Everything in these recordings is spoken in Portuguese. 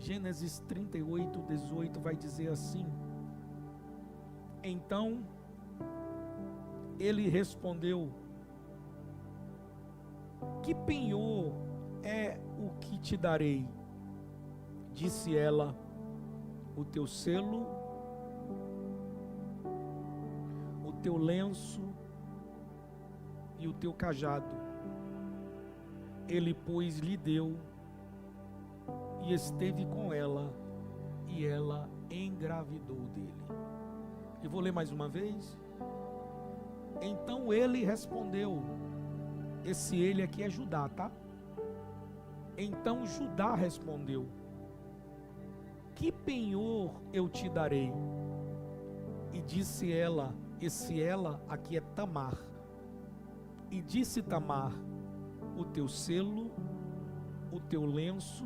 Gênesis 38, 18 vai dizer assim: então ele respondeu: que penhor é o que te darei? Disse ela: o teu selo, o teu lenço e o teu cajado. Ele, pois, lhe deu, e esteve com ela, e ela engravidou dele. Eu vou ler mais uma vez. Então ele respondeu, esse ele aqui é Judá, tá? Então Judá respondeu: que penhor eu te darei? E disse ela, esse ela aqui é Tamar. E disse Tamar: o teu selo, o teu lenço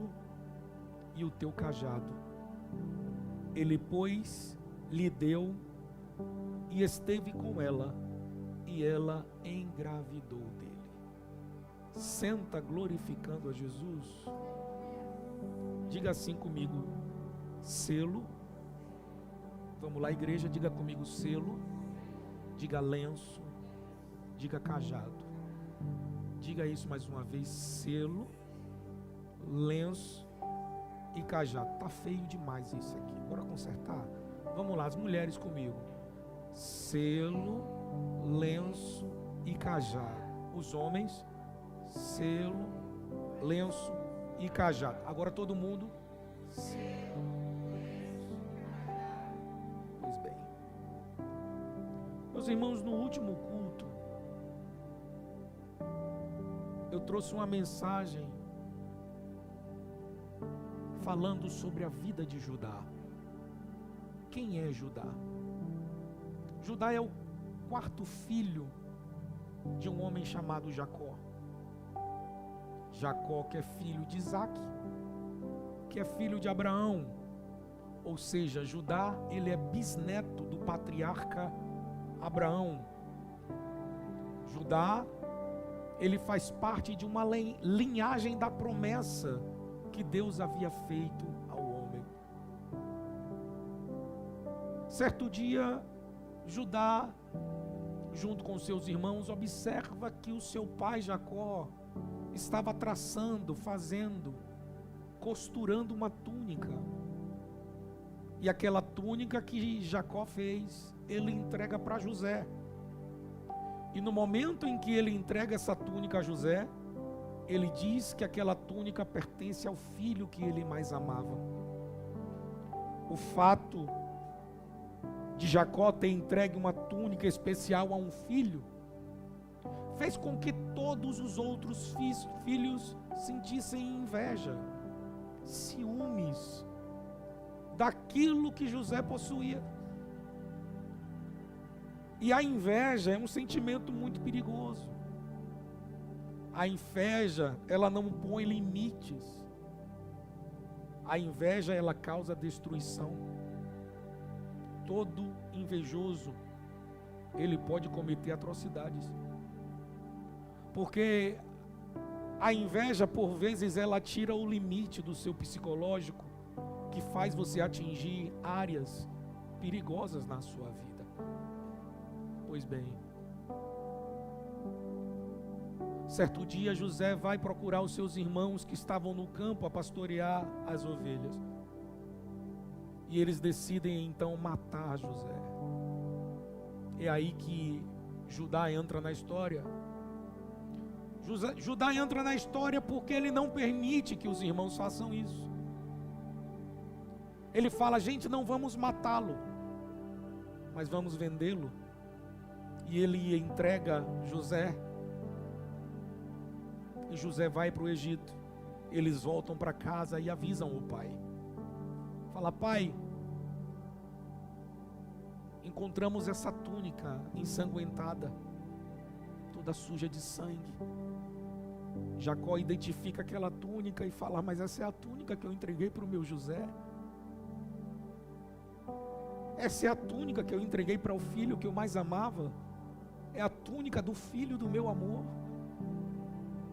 e o teu cajado. Ele, pois, lhe deu, e esteve com ela, e ela engravidou dele. Senta glorificando a Jesus. Diga assim comigo: selo. Vamos lá, igreja, diga comigo: selo. Diga lenço. Diga cajado. Diga isso mais uma vez: selo, lenço e cajado. Tá feio demais isso aqui. Bora consertar? Vamos lá, as mulheres comigo: selo, lenço e cajado. Os homens: selo, lenço e cajado. Agora todo mundo: selo, lenço e cajado. Pois bem, meus irmãos, no último culto eu trouxe uma mensagem falando sobre a vida de Judá. Quem é Judá? Judá é o quarto filho de um homem chamado Jacó. Jacó, que é filho de Isaac, que é filho de Abraão. Ou seja, Judá, ele é bisneto do patriarca Abraão. Judá, ele faz parte de uma linhagem da promessa que Deus havia feito ao homem. Certo dia, Judá, junto com seus irmãos, observa que o seu pai Jacó estava traçando, costurando uma túnica. E aquela túnica que Jacó fez, ele entrega para José. E no momento em que ele entrega essa túnica a José, ele diz que aquela túnica pertence ao filho que ele mais amava. O fato de Jacó ter entregue uma túnica especial a um filho fez com que todos os outros filhos sentissem inveja, ciúmes daquilo que José possuía. E a inveja é um sentimento muito perigoso. A inveja, ela não põe limites. A inveja, ela causa destruição. Todo invejoso, ele pode cometer atrocidades. Porque a inveja, por vezes, ela tira o limite do seu psicológico, que faz você atingir áreas perigosas na sua vida. Pois bem, certo dia José vai procurar os seus irmãos que estavam no campo a pastorear as ovelhas. E eles decidem então matar José. É aí que Judá entra na história. Judá entra na história porque ele não permite que os irmãos façam isso. Ele fala: gente, não vamos matá-lo, mas vamos vendê-lo. E ele entrega José. E José vai para o Egito. Eles voltam para casa e avisam o pai. Fala: pai, encontramos essa túnica ensanguentada, toda suja de sangue. Jacó identifica aquela túnica e fala: mas essa é a túnica que eu entreguei para o meu José. Essa é a túnica que eu entreguei para o filho que eu mais amava. É a túnica do filho do meu amor.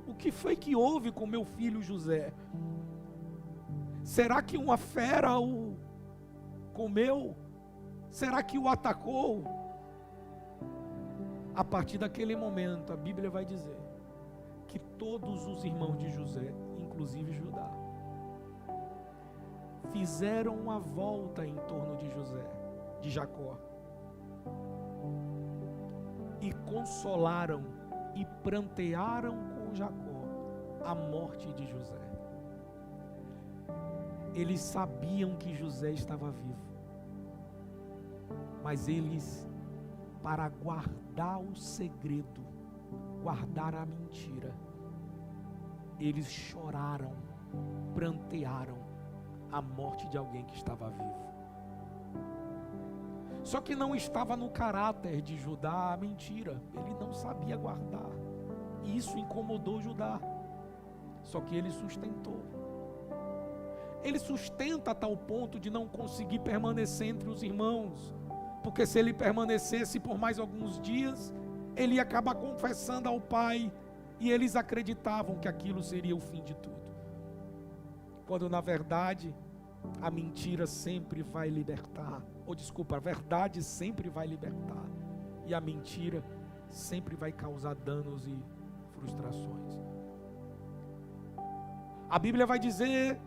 O que foi que houve com meu filho José? Será que uma fera o comeu? Será que o atacou? A partir daquele momento, a Bíblia vai dizer que todos os irmãos de José, inclusive Judá, fizeram uma volta em torno de José, de Jacó, e consolaram e prantearam com Jacó a morte de José. Eles sabiam que José estava vivo, mas eles, para guardar o segredo, guardar a mentira, eles choraram, prantearam a morte de alguém que estava vivo. Só que não estava no caráter de Judá a mentira, ele não sabia guardar, e isso incomodou Judá. Só que ele sustentou. Ele sustenta a tal ponto de não conseguir permanecer entre os irmãos, porque se ele permanecesse por mais alguns dias, ele ia acabar confessando ao pai, e eles acreditavam que aquilo seria o fim de tudo, quando na verdade a mentira sempre vai libertar, a verdade sempre vai libertar, e a mentira sempre vai causar danos e frustrações. A Bíblia vai dizer,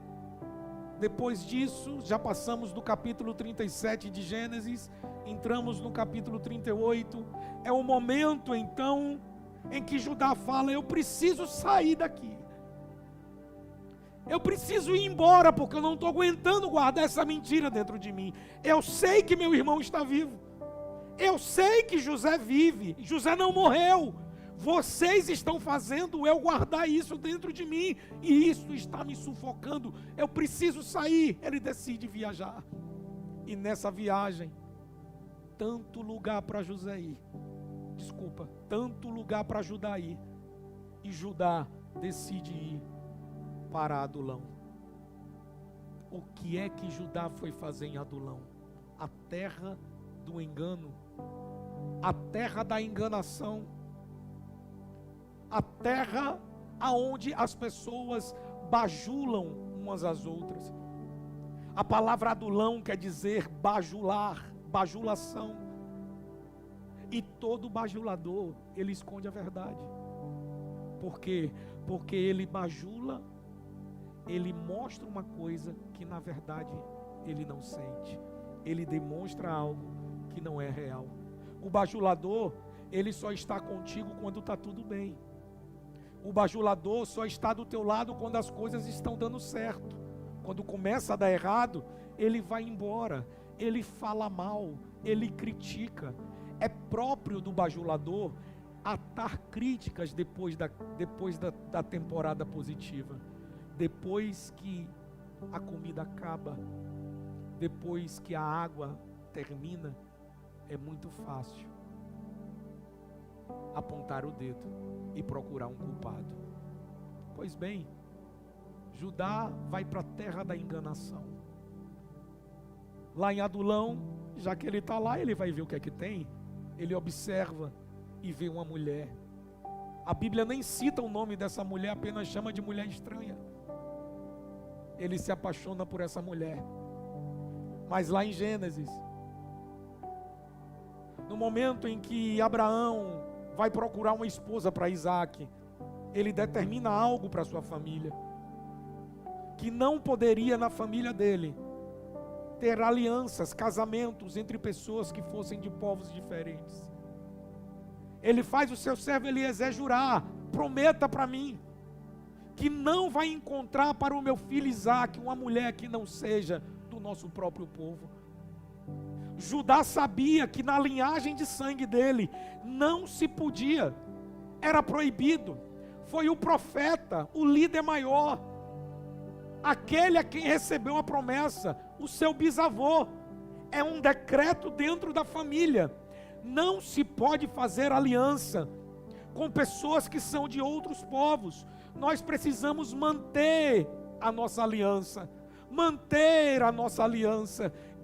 depois disso, já passamos do capítulo 37 de Gênesis, entramos no capítulo 38, é o momento então em que Judá fala: eu preciso sair daqui, eu preciso ir embora, porque eu não estou aguentando guardar essa mentira dentro de mim. Eu sei que meu irmão está vivo, eu sei que José vive, José não morreu. Vocês estão fazendo eu guardar isso dentro de mim, e isso está me sufocando. Eu preciso sair. Ele decide viajar, e nessa viagem, tanto lugar para José ir, tanto lugar para Judá ir, e Judá decide ir para Adulão. O que é que Judá foi fazer em Adulão? A terra do engano, a terra da enganação, a terra aonde as pessoas bajulam umas às outras. A palavra Adulão quer dizer bajular, bajulação. E todo bajulador, ele esconde a verdade. Por quê? Porque ele bajula, ele mostra uma coisa que na verdade ele não sente. Ele demonstra algo que não é real. O bajulador, ele só está contigo quando está tudo bem. O bajulador só está do teu lado quando as coisas estão dando certo. Quando começa a dar errado, ele vai embora, ele fala mal, ele critica. É próprio do bajulador atar críticas depois da temporada positiva. Depois que a comida acaba, depois que a água termina, é muito fácil apontar o dedo e procurar um culpado. Pois bem, Judá vai para a terra da enganação. Lá em Adulão, já que ele está lá, ele vai ver o que é que tem. Ele observa e vê uma mulher. A Bíblia nem cita o nome dessa mulher, apenas chama de mulher estranha. Ele se apaixona por essa mulher. Mas lá em Gênesis, no momento em que Abraão vai procurar uma esposa para Isaac, ele determina algo para sua família, que não poderia na família dele ter alianças, casamentos entre pessoas que fossem de povos diferentes. Ele faz o seu servo Eliezer jurar: prometa para mim que não vai encontrar para o meu filho Isaac uma mulher que não seja do nosso próprio povo. Judá sabia que na linhagem de sangue dele não se podia, era proibido. Foi o profeta, o líder maior, aquele a quem recebeu a promessa, o seu bisavô. É um decreto dentro da família. Não se pode fazer aliança com pessoas que são de outros povos. Nós precisamos manter a nossa aliança,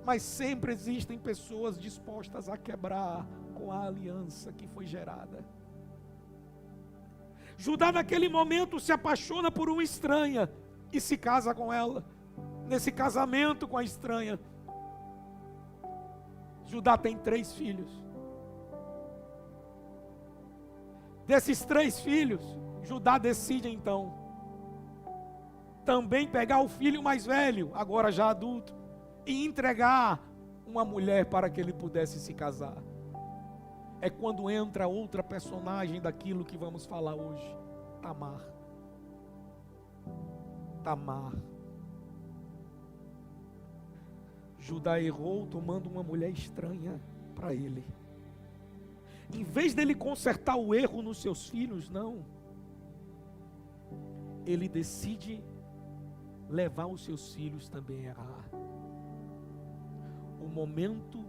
mas sempre existem pessoas dispostas a quebrar com a aliança que foi gerada. Judá naquele momento se apaixona por uma estranha e se casa com ela. nesse casamento com a estranha. Judá tem 3 filhos. Desses 3 filhos, Judá decide então também pegar o filho mais velho, agora já adulto, e entregar uma mulher para que ele pudesse se casar. É quando entra outra personagem daquilo que vamos falar hoje, Tamar. Tamar. Judá errou tomando uma mulher estranha para ele. Em vez dele consertar o erro nos seus filhos, não. Ele decide levar os seus filhos também a errar. O momento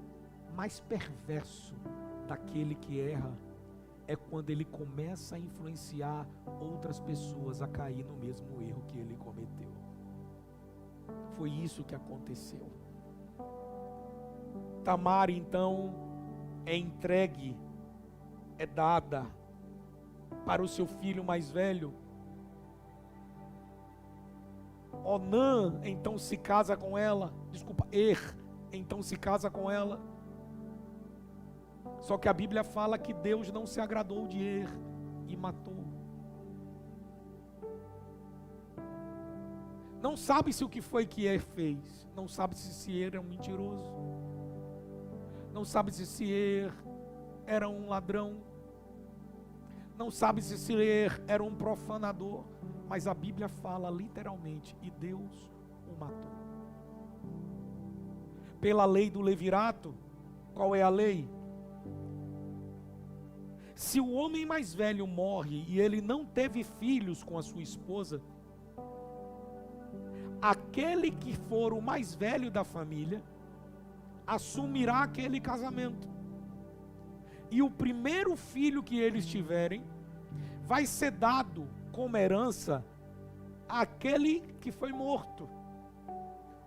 mais perverso daquele que erra é quando ele começa a influenciar outras pessoas a cair no mesmo erro que ele cometeu. Foi isso que aconteceu. Tamar então é entregue, é dada para o seu filho mais velho. Onã então se casa com ela, então se casa com ela. Só que a Bíblia fala que Deus não se agradou de Er e matou. Não sabe-se o que foi que Er fez. Não sabe-se se Er é um mentiroso. Não sabe-se se Er era um ladrão. Não sabe-se se Er era um profanador. Mas a Bíblia fala literalmente, e Deus o matou. Pela lei do levirato, qual é a lei? Se o homem mais velho morre e ele não teve filhos com a sua esposa, aquele que for o mais velho da família assumirá aquele casamento. E o primeiro filho que eles tiverem vai ser dado como herança àquele que foi morto,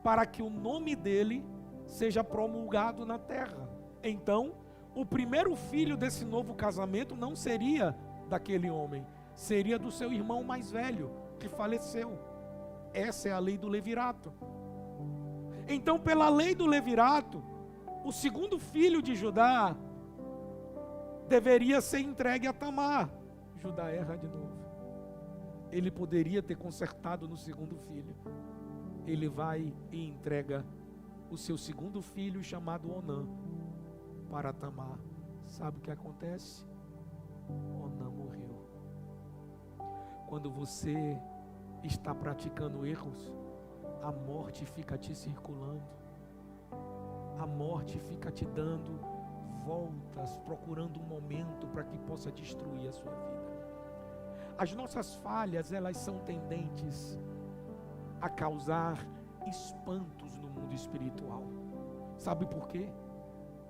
para que o nome dele seja promulgado na terra. Então, o primeiro filho desse novo casamento não seria daquele homem, seria do seu irmão mais velho, que faleceu. Essa é a lei do levirato. Então, pela lei do levirato, o segundo filho de Judá deveria ser entregue a Tamar. Judá erra de novo. Ele poderia ter consertado no segundo filho. Ele vai e entrega o seu segundo filho, chamado Onã, para Tamar. Sabe o que acontece? Onã morreu. Quando você está praticando erros, a morte fica te circulando. A morte fica te dando voltas, procurando um momento para que possa destruir a sua vida. As nossas falhas, elas são tendentes a causar espantos no mundo espiritual. Sabe por quê?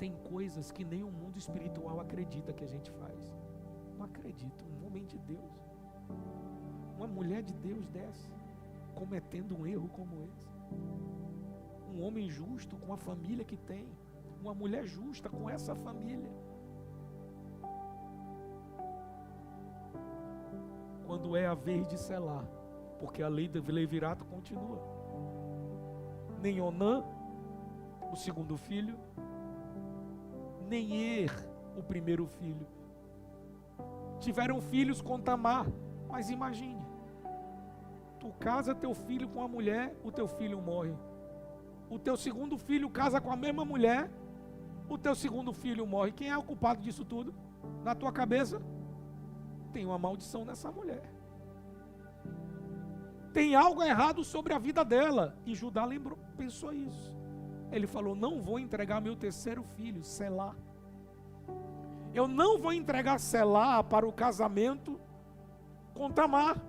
Tem coisas que nem o mundo espiritual acredita que a gente faz. Não acredita. Um homem de Deus, uma mulher de Deus dessa, cometendo um erro como esse. Um homem justo com a família que tem, uma mulher justa com essa família. Quando é a vez de selar, porque a lei do levirato continua. Nem Onã, o segundo filho, nem Er, o primeiro filho, tiveram filhos com Tamar. Mas imagine, tu casa teu filho com a mulher, o teu filho morre. O teu segundo filho casa com a mesma mulher, o teu segundo filho morre. Quem é o culpado disso tudo? Na tua cabeça, tem uma maldição nessa mulher. Tem algo errado sobre a vida dela. E Judá pensou isso. Ele falou: não vou entregar meu terceiro filho, Selá. Eu não vou entregar Selá para o casamento com Tamar.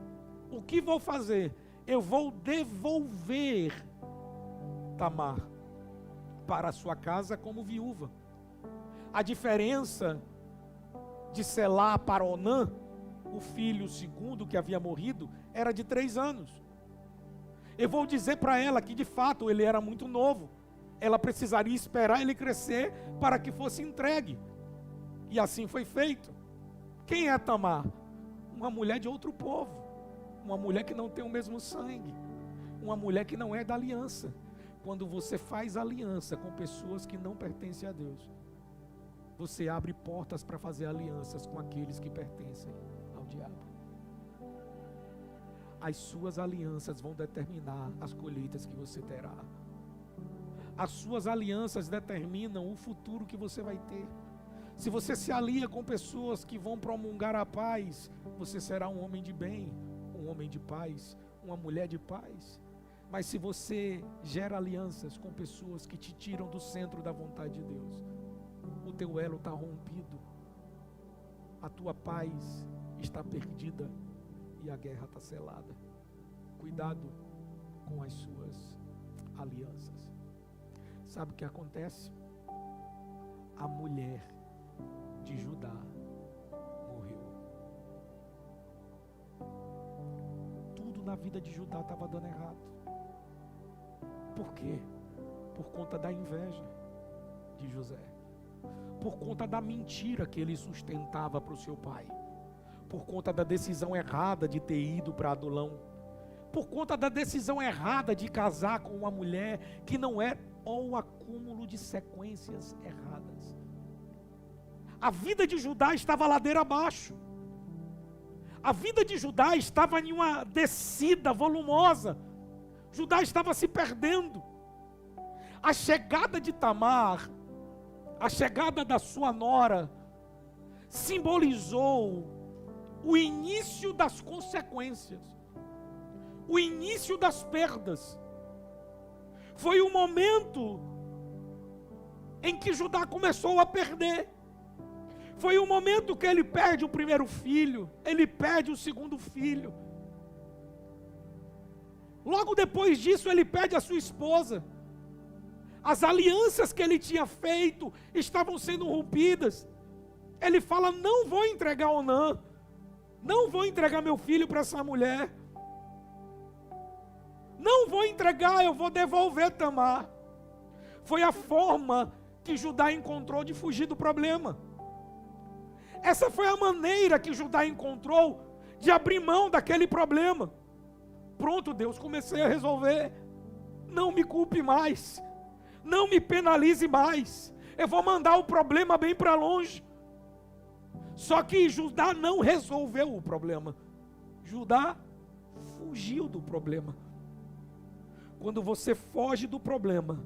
O que vou fazer? Eu vou devolver Tamar para a sua casa como viúva. A diferença de Selá para Onã, o filho segundo que havia morrido, era de 3 anos. Eu vou dizer para ela que de fato ele era muito novo. Ela precisaria esperar ele crescer para que fosse entregue. E assim foi feito. Quem é Tamar? Uma mulher de outro povo. Uma mulher que não tem o mesmo sangue. uma mulher que não é da aliança. Quando você faz aliança com pessoas que não pertencem a Deus, você abre portas para fazer alianças com aqueles que pertencem ao diabo. As suas alianças vão determinar as colheitas que você terá. As suas alianças determinam o futuro que você vai ter. Se você se alia com pessoas que vão promulgar a paz, você será um homem de bem, um homem de paz, uma mulher de paz. Mas se você gera alianças com pessoas que te tiram do centro da vontade de Deus, o teu elo está rompido, a tua paz está perdida e a guerra está selada. Cuidado com as suas alianças. Sabe o que acontece? A mulher de Judá morreu. Tudo na vida de Judá estava dando errado. Por quê? Por conta da inveja de José. Por conta da mentira que ele sustentava para o seu pai. Por conta da decisão errada de ter ido para Adulão. Por conta da decisão errada de casar com uma mulher que não é, ou o acúmulo de sequências erradas. A vida de Judá estava ladeira abaixo. A vida de Judá estava em uma descida volumosa. Judá estava se perdendo. A chegada de Tamar, a chegada da sua nora, simbolizou o início das consequências, o início das perdas. Foi o momento em que Judá começou a perder. Foi o momento que ele perde o primeiro filho, ele perde o segundo filho. Logo depois disso, ele perde a sua esposa. As alianças que ele tinha feito estavam sendo rompidas. Ele fala: não vou entregar Onã, não vou entregar meu filho para essa mulher, não vou entregar, eu vou devolver Tamar. Foi a forma que Judá encontrou de fugir do problema. Essa foi a maneira que Judá encontrou de abrir mão daquele problema. Pronto, Deus, comecei a resolver. Não me culpe mais. Não me penalize mais. Eu vou mandar o problema bem para longe. Só que Judá não resolveu o problema. Judá fugiu do problema. Quando você foge do problema,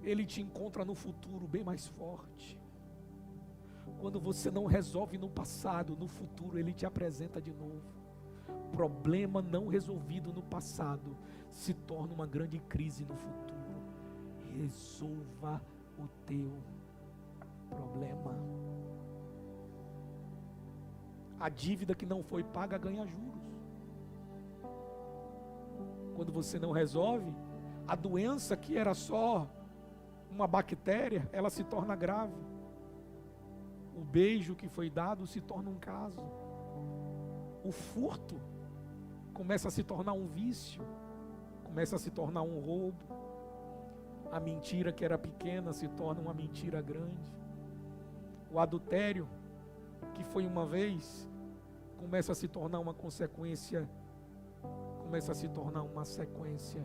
ele te encontra no futuro bem mais forte. Quando você não resolve no passado, no futuro ele te apresenta de novo. Problema não resolvido no passado se torna uma grande crise no futuro. Resolva o teu problema. A dívida que não foi paga ganha juros. Quando você não resolve, a doença que era só uma bactéria, ela se torna grave. O beijo que foi dado se torna um caso. O furto começa a se tornar um vício, começa a se tornar um roubo. A mentira que era pequena se torna uma mentira grande. O adultério, que foi uma vez, começa a se tornar uma consequência, começa a se tornar uma sequência.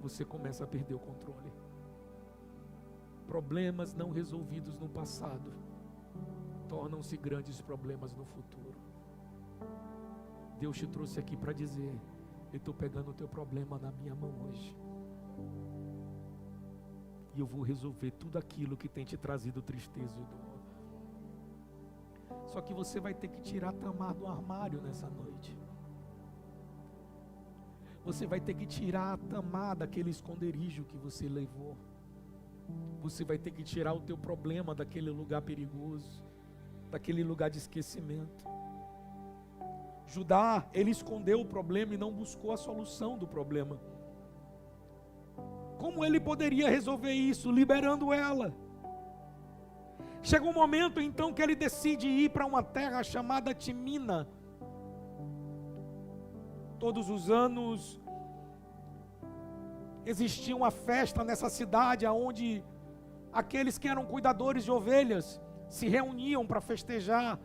Você começa a perder o controle. Problemas não resolvidos no passado tornam-se grandes problemas no futuro. Deus te trouxe aqui para dizer: eu estou pegando o teu problema na minha mão hoje. E eu vou resolver tudo aquilo que tem te trazido tristeza e dor. Só que você vai ter que tirar Tamar do armário nessa noite. Você vai ter que tirar Tamar daquele esconderijo que você levou. Você vai ter que tirar o teu problema daquele lugar perigoso, daquele lugar de esquecimento. Judá, ele escondeu o problema e não buscou a solução do problema. Como ele poderia resolver isso? Liberando ela. Chega um momento então que ele decide ir para uma terra chamada Timina. Todos os anos existia uma festa nessa cidade onde aqueles que eram cuidadores de ovelhas se reuniam para festejar,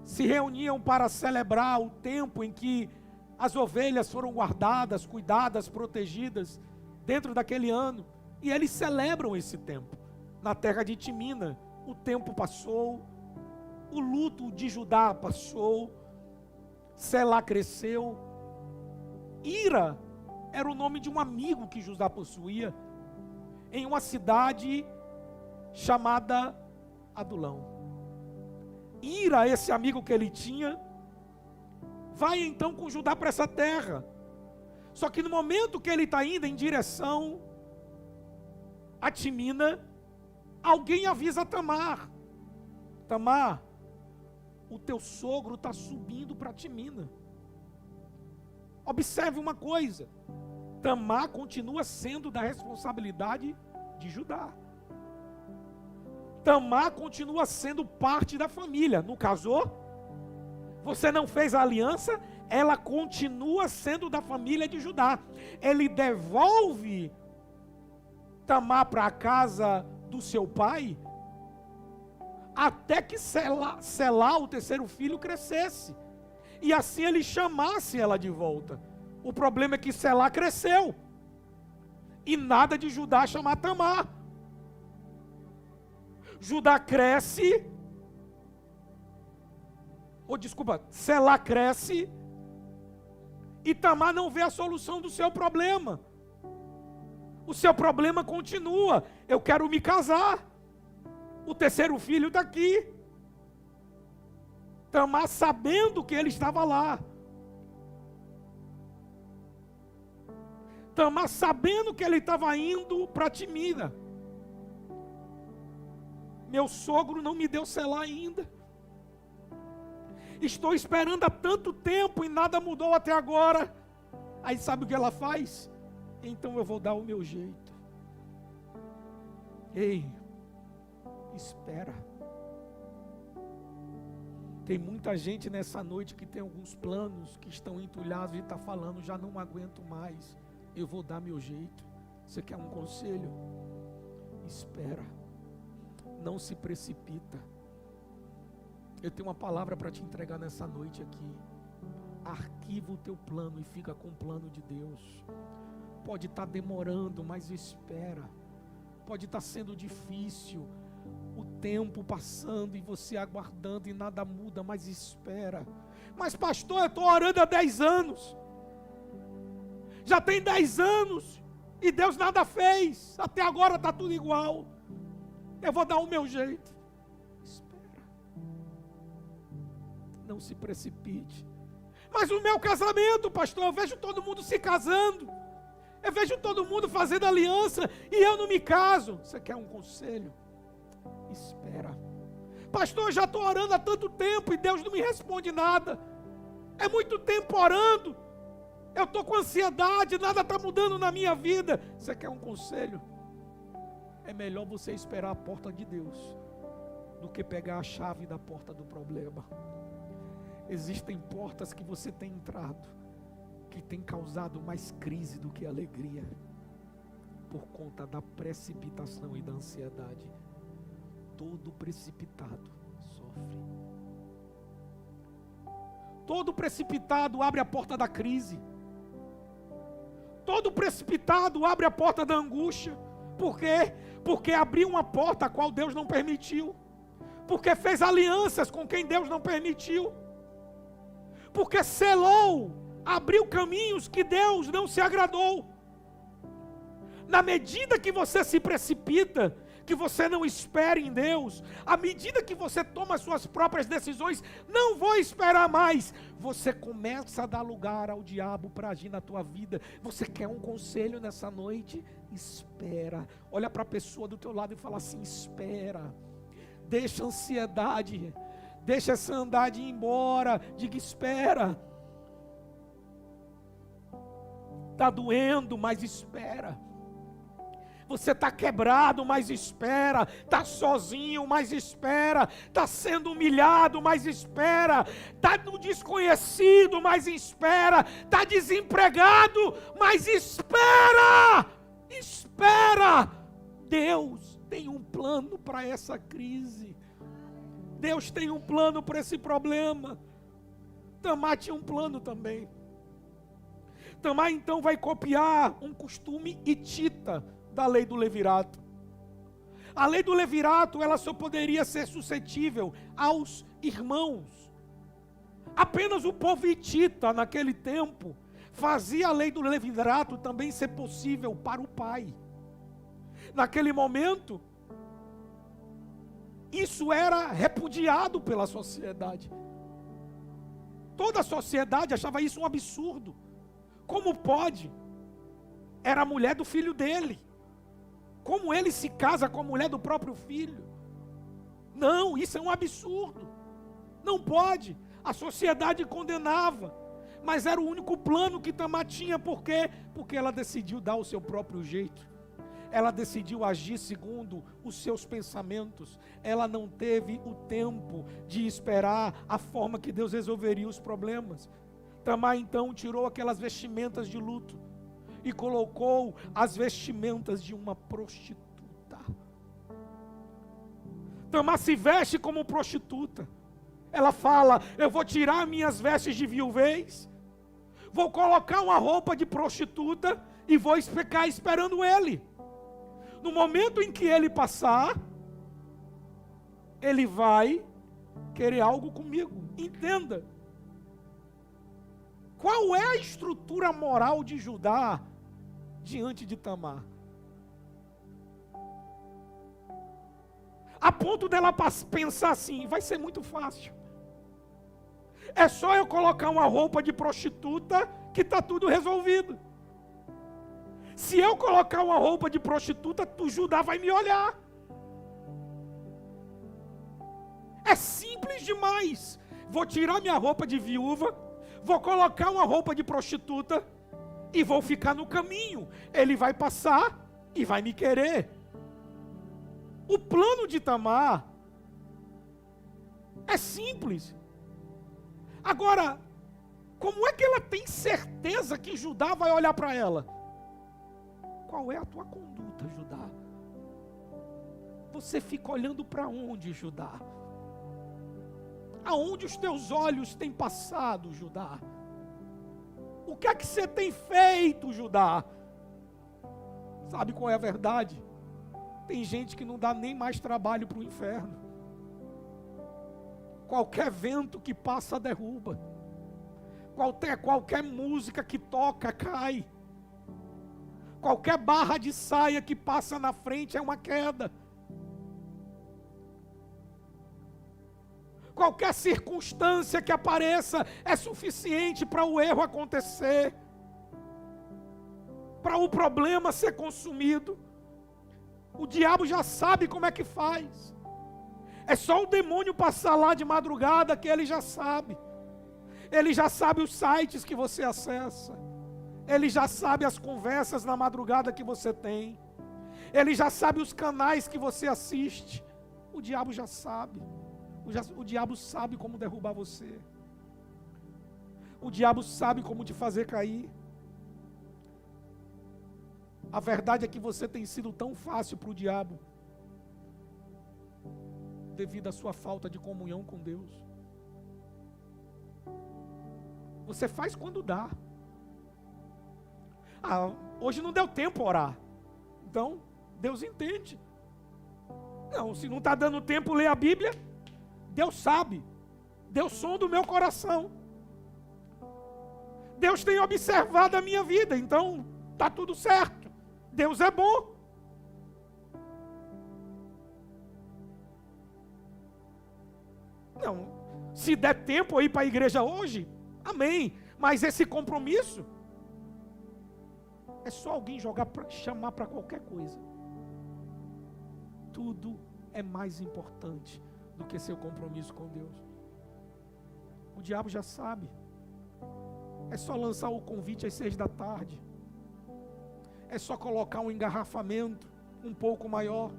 se reuniam para celebrar o tempo em que As ovelhas foram guardadas, cuidadas, protegidas dentro daquele ano. E eles celebram esse tempo. Na terra de Timina, o tempo passou, o luto de Judá passou, Selá cresceu. Ira era o nome de um amigo que Judá possuía em uma cidade chamada Adulão. Ira, esse amigo que ele tinha, vai então com Judá para essa terra. Só que no momento que ele está indo em direção a Timina, alguém avisa Tamar: Tamar, o teu sogro está subindo para Timina. Observe uma coisa: Tamar continua sendo da responsabilidade de Judá. Tamar continua sendo parte da família. Não casou? Você não fez a aliança? Ela continua sendo da família de Judá. Ele devolve Tamar para a casa do seu pai, até que Selá, o terceiro filho, crescesse. E assim ele chamasse ela de volta. O problema é que Selá cresceu. E nada de Judá chamar Tamar. Judá cresce. Selá cresce. E Tamar não vê a solução do seu problema. O seu problema continua. Eu quero me casar. O terceiro filho está aqui. Tamar sabendo que ele estava lá. Tamar sabendo que ele estava indo para Timina. Meu sogro não me deu Selá ainda. Estou esperando há tanto tempo e nada mudou até agora. Aí sabe o que ela faz? Então eu vou dar o meu jeito. Ei, espera. Tem muita gente nessa noite que tem alguns planos que estão entulhados e está falando: já não aguento mais, eu vou dar meu jeito. Você quer um conselho? Espera. Não se precipita. Eu tenho uma palavra para te entregar nessa noite aqui. Arquiva o teu plano e fica com o plano de Deus. Pode estar demorando, mas espera. Pode estar sendo difícil, o tempo passando e você aguardando e nada muda, mas espera. Mas pastor, eu estou orando há 10 anos. Já tem 10 anos e Deus nada fez. Até agora está tudo igual. Eu vou dar o meu jeito. Espera. Não se precipite. Mas o meu casamento, pastor, eu vejo todo mundo se casando. Eu vejo todo mundo fazendo aliança e eu não me caso. Você quer um conselho? Espera. Pastor, eu já estou orando há tanto tempo e Deus não me responde nada. É muito tempo orando. Eu estou com ansiedade, nada está mudando na minha vida. Você quer um conselho? É melhor você esperar a porta de Deus do que pegar a chave da porta do problema. Existem portas que você tem entrado que tem causado mais crise do que alegria, por conta da precipitação e da ansiedade. Todo precipitado sofre. Todo precipitado abre a porta da crise. Todo precipitado abre a porta da angústia. Por quê? Porque abriu uma porta a qual Deus não permitiu. Porque fez alianças com quem Deus não permitiu. Porque selou, abriu caminhos que Deus não se agradou. Na medida que você se precipita, que você não espera em Deus, à medida que você toma as suas próprias decisões, não vou esperar mais, você começa a dar lugar ao diabo para agir na tua vida. Você quer um conselho nessa noite? Espera. Olha para a pessoa do teu lado e fala assim: espera. Deixa a ansiedade, deixa essa ansiedade ir embora. Diga: espera. Está doendo, mas espera. Você está quebrado, mas espera. Está sozinho, mas espera. Está sendo humilhado, mas espera. Está no desconhecido, mas espera. Está desempregado, mas espera. Espera. Deus tem um plano para essa crise. Deus tem um plano para esse problema. Tamar tinha um plano também. Tamar então vai copiar um costume hitita da lei do levirato. A lei do levirato, ela só poderia ser suscetível aos irmãos. Apenas o povo hitita, naquele tempo, fazia a lei do levirato também ser possível para o pai. Naquele momento, isso era repudiado pela sociedade. Toda a sociedade achava isso um absurdo. Como pode? Era a mulher do filho dele. Como ele se casa com a mulher do próprio filho? Não, isso é um absurdo. Não pode. A sociedade condenava. Mas era o único plano que Tamar tinha. Por quê? Porque ela decidiu dar o seu próprio jeito. Ela decidiu agir segundo os seus pensamentos. Ela não teve o tempo de esperar a forma que Deus resolveria os problemas. Tamar então tirou aquelas vestimentas de luto e colocou as vestimentas de uma prostituta. Tamar se veste como prostituta. Ela fala: eu vou tirar minhas vestes de viuvez, vou colocar uma roupa de prostituta e vou ficar esperando ele. No momento em que ele passar, ele vai querer algo comigo. Entenda. Qual é a estrutura moral de Judá diante de Tamar? A ponto dela pensar assim: vai ser muito fácil. É só eu colocar uma roupa de prostituta que está tudo resolvido. Se eu colocar uma roupa de prostituta, o Judá vai me olhar. É simples demais. Vou tirar minha roupa de viúva, vou colocar uma roupa de prostituta e vou ficar no caminho. Ele vai passar e vai me querer. O plano de Tamar é simples. Agora, como é que ela tem certeza que Judá vai olhar para ela? Qual é a tua conduta, Judá? Você fica olhando para onde, Judá? Aonde os teus olhos têm passado, Judá? O que é que você tem feito, Judá? Sabe qual é a verdade? Tem gente que não dá nem mais trabalho para o inferno. Qualquer vento que passa derruba. Qualquer música que toca cai. Qualquer barra de saia que passa na frente é uma queda. Qualquer circunstância que apareça é suficiente para o erro acontecer, para o problema ser consumido. O diabo já sabe como é que faz. É só o demônio passar lá de madrugada que ele já sabe. Ele já sabe os sites que você acessa. Ele já sabe as conversas na madrugada que você tem. Ele já sabe os canais que você assiste. O diabo já sabe. O diabo sabe como derrubar você. O diabo sabe como te fazer cair. A verdade é que você tem sido tão fácil para o diabo, devido à sua falta de comunhão com Deus. Você faz quando dá. Hoje não deu tempo a orar. Então, Deus entende. Não, se não está dando tempo ler a Bíblia, Deus sabe. Deus sonda o meu coração. Deus tem observado a minha vida, então está tudo certo. Deus é bom. Não, se der tempo aí para a igreja hoje, amém. Mas esse compromisso é só alguém chamar para qualquer coisa. Tudo é mais importante do que seu compromisso com Deus. O diabo já sabe. É só lançar o convite às 6 da tarde. É só colocar um engarrafamento um pouco maior.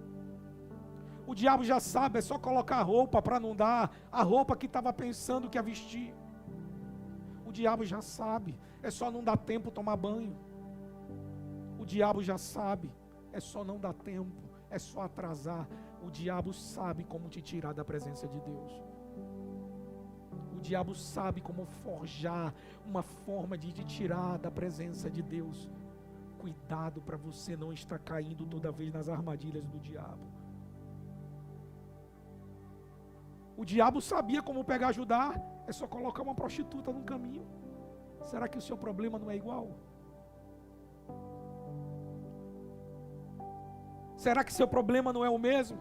O diabo já sabe, é só colocar a roupa para não dar a roupa que estava pensando que ia vestir. O diabo já sabe, é só não dar tempo tomar banho. O diabo já sabe, é só não dar tempo, é só atrasar. O diabo sabe como te tirar da presença de Deus. O diabo sabe como forjar uma forma de te tirar da presença de Deus. Cuidado para você não estar caindo toda vez nas armadilhas do diabo. O diabo sabia como pegar Judá, é só colocar uma prostituta no caminho. Será que o seu problema não é igual? Será que seu problema não é o mesmo?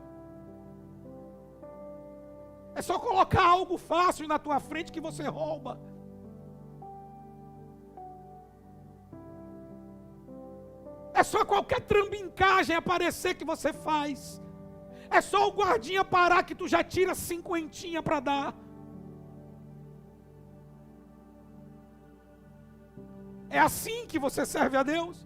É só colocar algo fácil na tua frente que você rouba. É só qualquer trambicagem aparecer que você faz. É só o guardinha parar que tu já tira 50 para dar. É assim que você serve a Deus?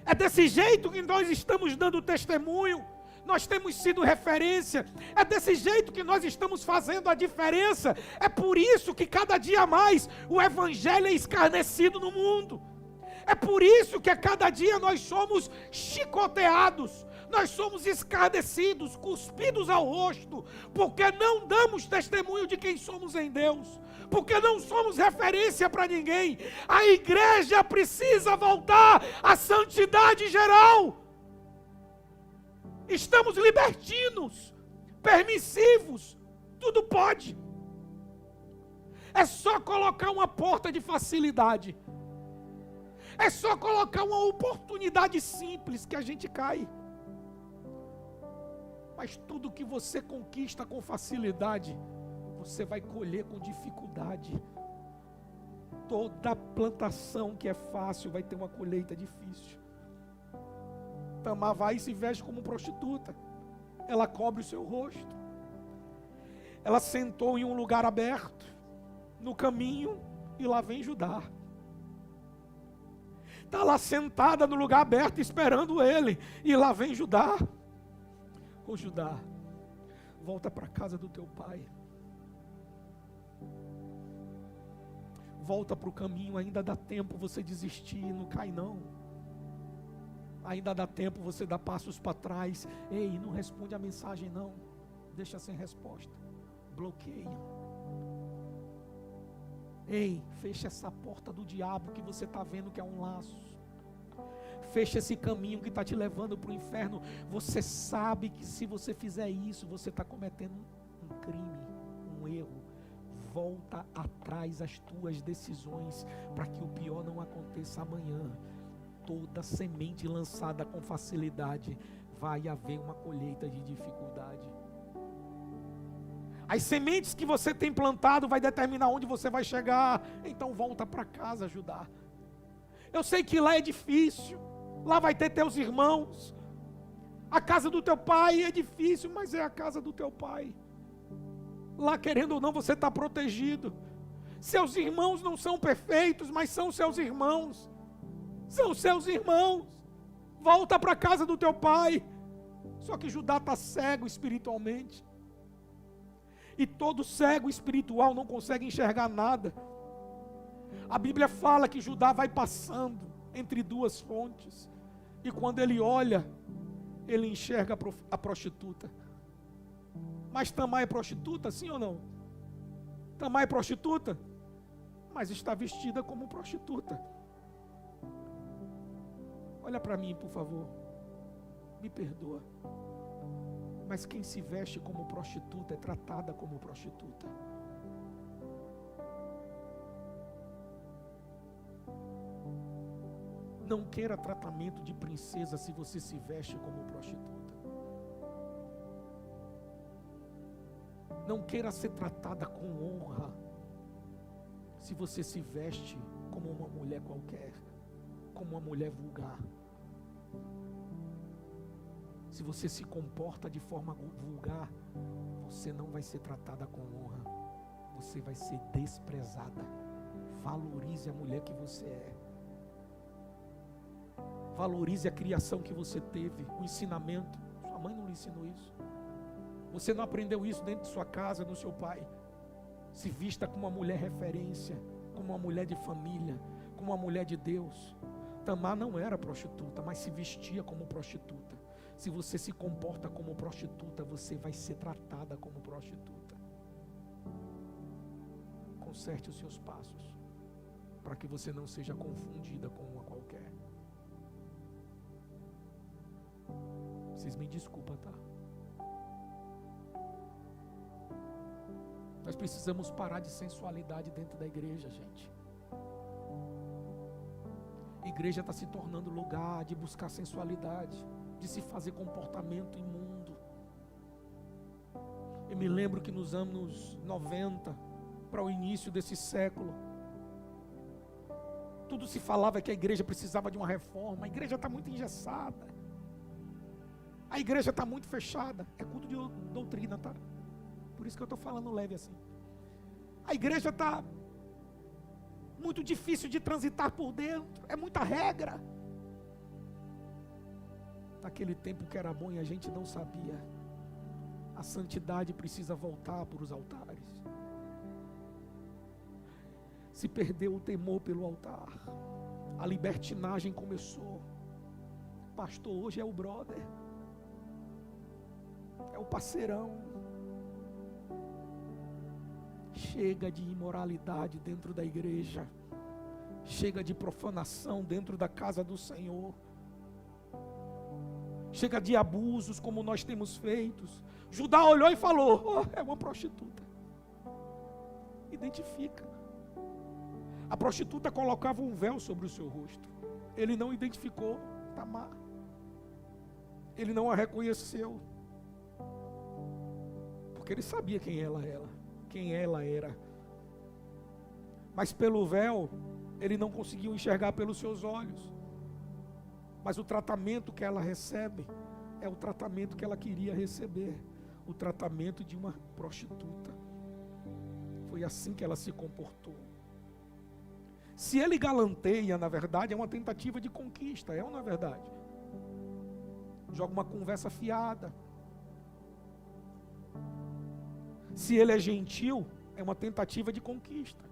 É desse jeito que nós estamos dando testemunho? Nós temos sido referência? É desse jeito que nós estamos fazendo a diferença? É por isso que cada dia mais o evangelho é escarnecido no mundo. É por isso que a cada dia nós somos chicoteados, nós somos escarnecidos, cuspidos ao rosto, porque não damos testemunho de quem somos em Deus, porque não somos referência para ninguém. A igreja precisa voltar à santidade geral. Estamos libertinos, permissivos, tudo pode. É só colocar uma porta de facilidade. É só colocar uma oportunidade simples que a gente cai. Mas tudo que você conquista com facilidade, você vai colher com dificuldade. Toda plantação que é fácil vai ter uma colheita difícil. Tamar vai e se veste como prostituta. Ela cobre o seu rosto. Ela sentou em um lugar aberto, no caminho, e lá vem Judá. Está lá sentada no lugar aberto esperando ele. E lá vem Judá. Ô Judá, volta para a casa do teu pai. Volta para o caminho, ainda dá tempo você desistir, não cai não. Ainda dá tempo você dar passos para trás. Ei, não responde a mensagem não. Deixa sem resposta. Bloqueia. Ei, fecha essa porta do diabo que você está vendo que é um laço. Fecha esse caminho que está te levando para o inferno. Você sabe que se você fizer isso, você está cometendo um crime, um erro. Volta atrás as tuas decisões, para que o pior não aconteça amanhã. Toda semente lançada com facilidade, vai haver uma colheita de dificuldade. As sementes que você tem plantado vai determinar onde você vai chegar. Então volta para casa ajudar. Eu sei que lá é difícil. Lá vai ter teus irmãos. A casa do teu pai é difícil, mas é a casa do teu pai. Lá, querendo ou não, você está protegido. Seus irmãos não são perfeitos, mas são seus irmãos. São seus irmãos. Volta para a casa do teu pai. Só que Judá está cego espiritualmente. E todo cego espiritual não consegue enxergar nada. A Bíblia fala que Judá vai passando entre duas fontes. E quando ele olha, ele enxerga a prostituta. Mas Tamar é prostituta, sim ou não? Tamar é prostituta, mas está vestida como prostituta. Olha para mim, por favor. Me perdoa. Mas quem se veste como prostituta é tratada como prostituta. Não queira tratamento de princesa se você se veste como prostituta. Não queira ser tratada com honra se você se veste como uma mulher qualquer, como uma mulher vulgar. Se você se comporta de forma vulgar, você não vai ser tratada com honra. Você vai ser desprezada. Valorize a mulher que você é. Valorize a criação que você teve, o ensinamento. Sua mãe não lhe ensinou isso. Você não aprendeu isso dentro de sua casa, no seu pai. Se vista como uma mulher referência, como uma mulher de família, como uma mulher de Deus. Tamar não era prostituta, mas se vestia como prostituta. Se você se comporta como prostituta, você vai ser tratada como prostituta. conserte os seus passos, para que você não seja confundida com uma qualquer. Vocês me desculpam, tá? Nós precisamos parar de sensualidade dentro da igreja, gente. A igreja está se tornando lugar de buscar sensualidade, de se fazer comportamento imundo. Eu me lembro que nos anos 90, para o início desse século, tudo se falava que a igreja precisava de uma reforma. A igreja está muito engessada, a igreja está muito fechada. É culto de doutrina, tá? Por isso que eu estou falando leve assim. A igreja está muito difícil de transitar por dentro, é muita regra. Naquele tempo que era bom e a gente não sabia, a santidade precisa voltar para os altares. Se perdeu o temor pelo altar, a libertinagem começou. Pastor hoje é o brother, é o parceirão. Chega de imoralidade dentro da igreja, chega de profanação dentro da casa do Senhor, chega de abusos como nós temos feito. Judá olhou e falou: oh, é uma prostituta. Identifica. A prostituta colocava um véu sobre o seu rosto. Ele não identificou Tamar. Ele não a reconheceu, porque ele sabia quem ela era. Mas pelo véu, ele não conseguiu enxergar pelos seus olhos. Mas o tratamento que ela recebe é o tratamento que ela queria receber, o tratamento de uma prostituta. Foi assim que ela se comportou. Se ele galanteia, na verdade, é uma tentativa de conquista, é ou não é verdade? Joga uma conversa fiada. Se ele é gentil, é uma tentativa de conquista.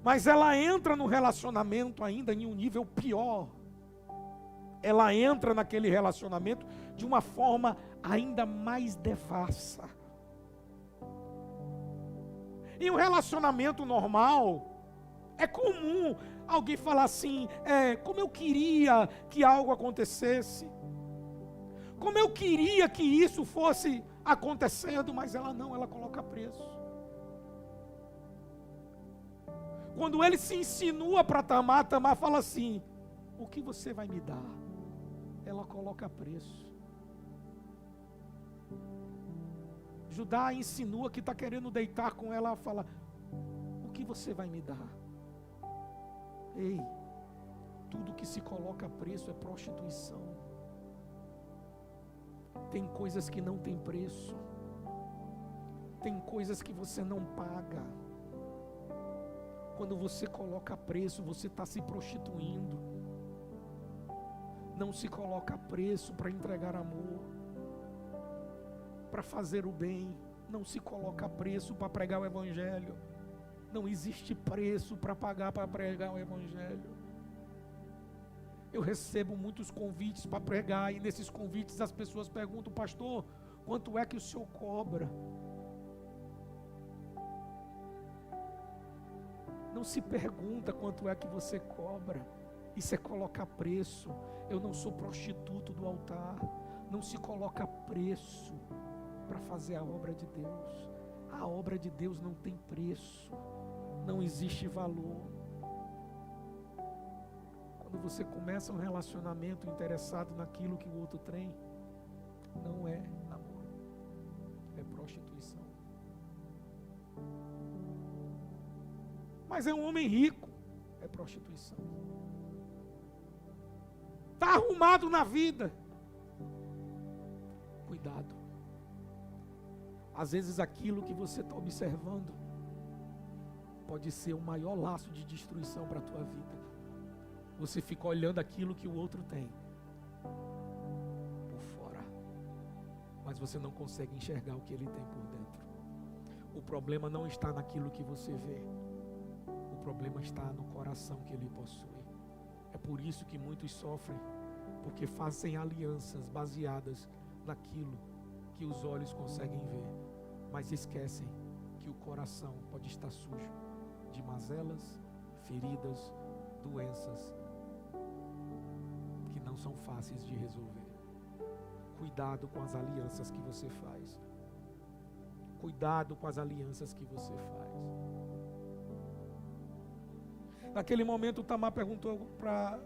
Mas ela entra no relacionamento ainda em um nível pior. Ela entra naquele relacionamento de uma forma ainda mais devassa. Em um relacionamento normal, é comum alguém falar assim: como eu queria que algo acontecesse, como eu queria que isso fosse acontecendo, mas ela não, ela coloca preço. Quando ele se insinua para Tamar, Tamar fala assim: o que você vai me dar? Ela coloca preço. Judá insinua que está querendo deitar com ela, ela fala: o que você vai me dar? Ei, tudo que se coloca preço é prostituição. Tem coisas que não tem preço. Tem coisas que você não paga. Quando você coloca preço, você está se prostituindo. Não se coloca preço para entregar amor, para fazer o bem. Não se coloca preço para pregar o evangelho. Não existe preço para pagar para pregar o evangelho. Eu recebo muitos convites para pregar, e nesses convites as pessoas perguntam: pastor, quanto é que o senhor cobra? Não se pergunta quanto é que você cobra, isso é colocar preço. Eu não sou prostituto do altar. Não se coloca preço para fazer a obra de Deus. A obra de Deus não tem preço, não existe valor. Quando você começa um relacionamento interessado naquilo que o outro tem, não é amor, é prostituição. Mas é um homem rico, é prostituição. Está arrumado na vida, cuidado. Às vezes aquilo que você está observando pode ser o maior laço de destruição para a tua vida. Você fica olhando aquilo que o outro tem por fora, mas você não consegue enxergar o que ele tem por dentro. O problema não está naquilo que você vê, o problema está no coração que ele possui. É por isso que muitos sofrem, porque fazem alianças baseadas naquilo que os olhos conseguem ver, mas esquecem que o coração pode estar sujo de mazelas, feridas, doenças que não são fáceis de resolver. Cuidado com as alianças que você faz. Cuidado com as alianças que você faz. Naquele momento Tamar perguntou para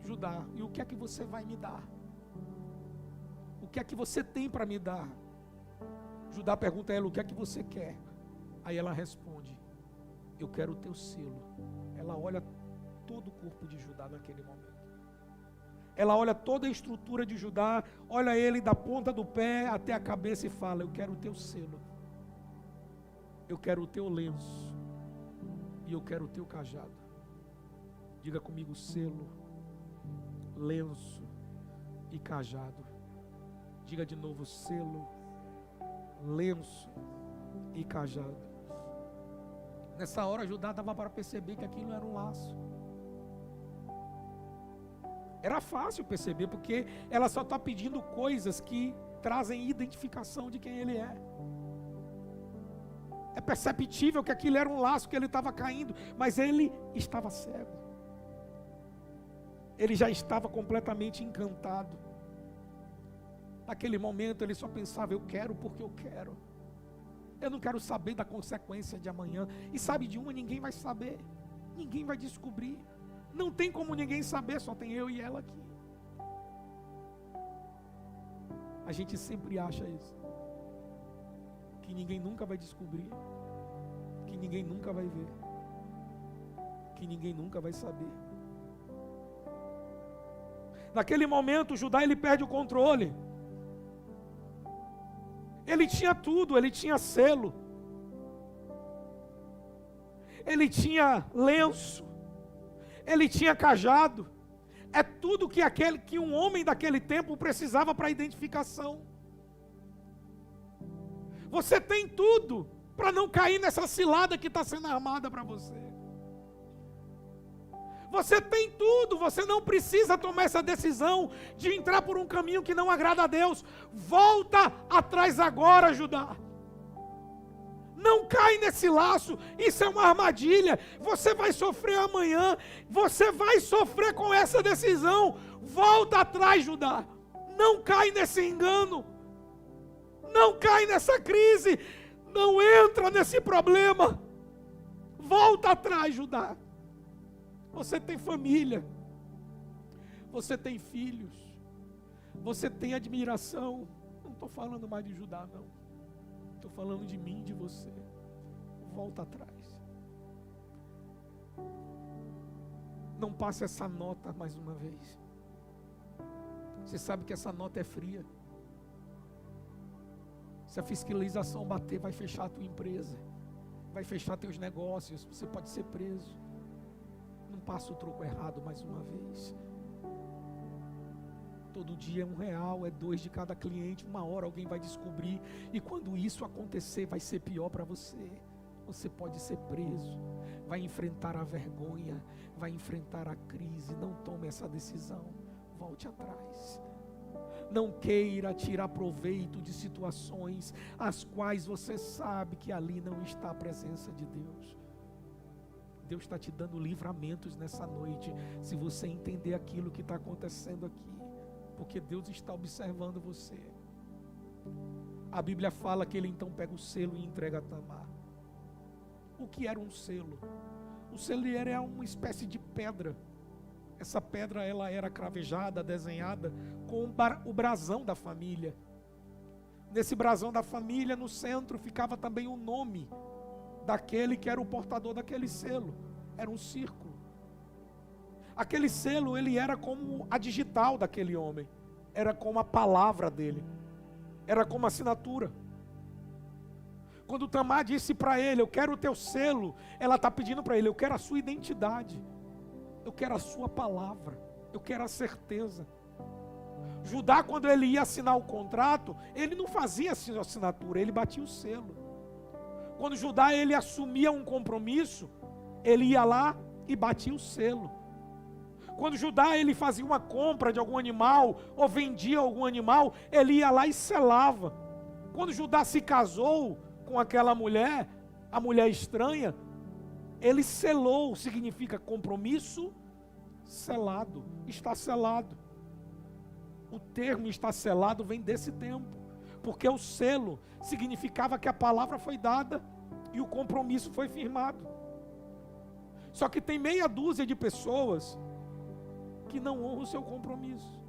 Judá: e o que é que você vai me dar? O que é que você tem para me dar? Judá pergunta a ela: o que é que você quer? Aí ela responde: eu quero o teu selo. Ela olha todo o corpo de Judá naquele momento. Ela olha toda a estrutura de Judá, olha ele da ponta do pé até a cabeça e fala: eu quero o teu selo, eu quero o teu lenço e eu quero o teu cajado. Diga comigo: selo, lenço e cajado. Diga de novo: selo, lenço e cajado. Nessa hora Judá dava para perceber que aquilo era um laço. Era fácil perceber, porque ela só está pedindo coisas que trazem identificação de quem ele é. É perceptível que aquilo era um laço, que ele estava caindo, mas ele estava cego. Ele já estava completamente encantado. Naquele momento ele só pensava: eu quero porque eu quero. Eu não quero saber da consequência de amanhã. E sabe de uma, ninguém vai saber. Ninguém vai descobrir. Não tem como ninguém saber, só tem eu e ela aqui. A gente sempre acha isso, que ninguém nunca vai descobrir, que ninguém nunca vai ver, que ninguém nunca vai saber. Naquele momento Judá, ele perde o controle. Ele tinha tudo, ele tinha selo, ele tinha lenço, ele tinha cajado. É tudo que um homem daquele tempo precisava para identificação. Você tem tudo para não cair nessa cilada que está sendo armada para você. Você tem tudo, você não precisa tomar essa decisão de entrar por um caminho que não agrada a Deus. Volta atrás agora, Judá. Não cai nesse laço, isso é uma armadilha. Você vai sofrer amanhã, você vai sofrer com essa decisão. Volta atrás, Judá. Não cai nesse engano. Não cai nessa crise. Não entra nesse problema. Volta atrás, Judá. Você tem família. Você tem filhos. Você tem admiração. Não estou falando mais de Judá, não. Estou falando de mim, de você. Volta atrás. Não passe essa nota mais uma vez. Você sabe que essa nota é fria. Se a fiscalização bater, vai fechar a tua empresa, vai fechar teus negócios, você pode ser preso. Não passa o troco errado mais uma vez. Todo dia é R$1, é 2 de cada cliente. Uma hora alguém vai descobrir, e quando isso acontecer, vai ser pior para você. Você pode ser preso, vai enfrentar a vergonha, vai enfrentar a crise. Não tome essa decisão, volte atrás. Não queira tirar proveito de situações as quais você sabe que ali não está a presença de Deus. Deus está te dando livramentos nessa noite, se você entender aquilo que está acontecendo aqui, porque Deus está observando você. A Bíblia fala que ele então pega o selo e entrega a Tamar. O que era um selo? O selo era uma espécie de pedra. Essa pedra ela era cravejada, desenhada com o brasão da família. Nesse brasão da família, no centro, ficava também o nome daquele que era o portador daquele selo. Era um círculo. Aquele selo, ele era como a digital daquele homem. Era como a palavra dele. Era como a assinatura. Quando Tamar disse para ele: eu quero o teu selo, ela está pedindo para ele: eu quero a sua identidade. Eu quero a sua palavra. Eu quero a certeza. Judá, quando ele ia assinar o contrato, ele não fazia a assinatura, ele batia o selo. Quando Judá ele assumia um compromisso, ele ia lá e batia o selo. Quando Judá ele fazia uma compra de algum animal, ou vendia algum animal, ele ia lá e selava. Quando Judá se casou com aquela mulher, a mulher estranha, ele selou, significa compromisso selado, está selado. O termo está selado vem desse tempo, porque o selo significava que a palavra foi dada e o compromisso foi firmado. Só que tem meia dúzia de pessoas que não honram o seu compromisso,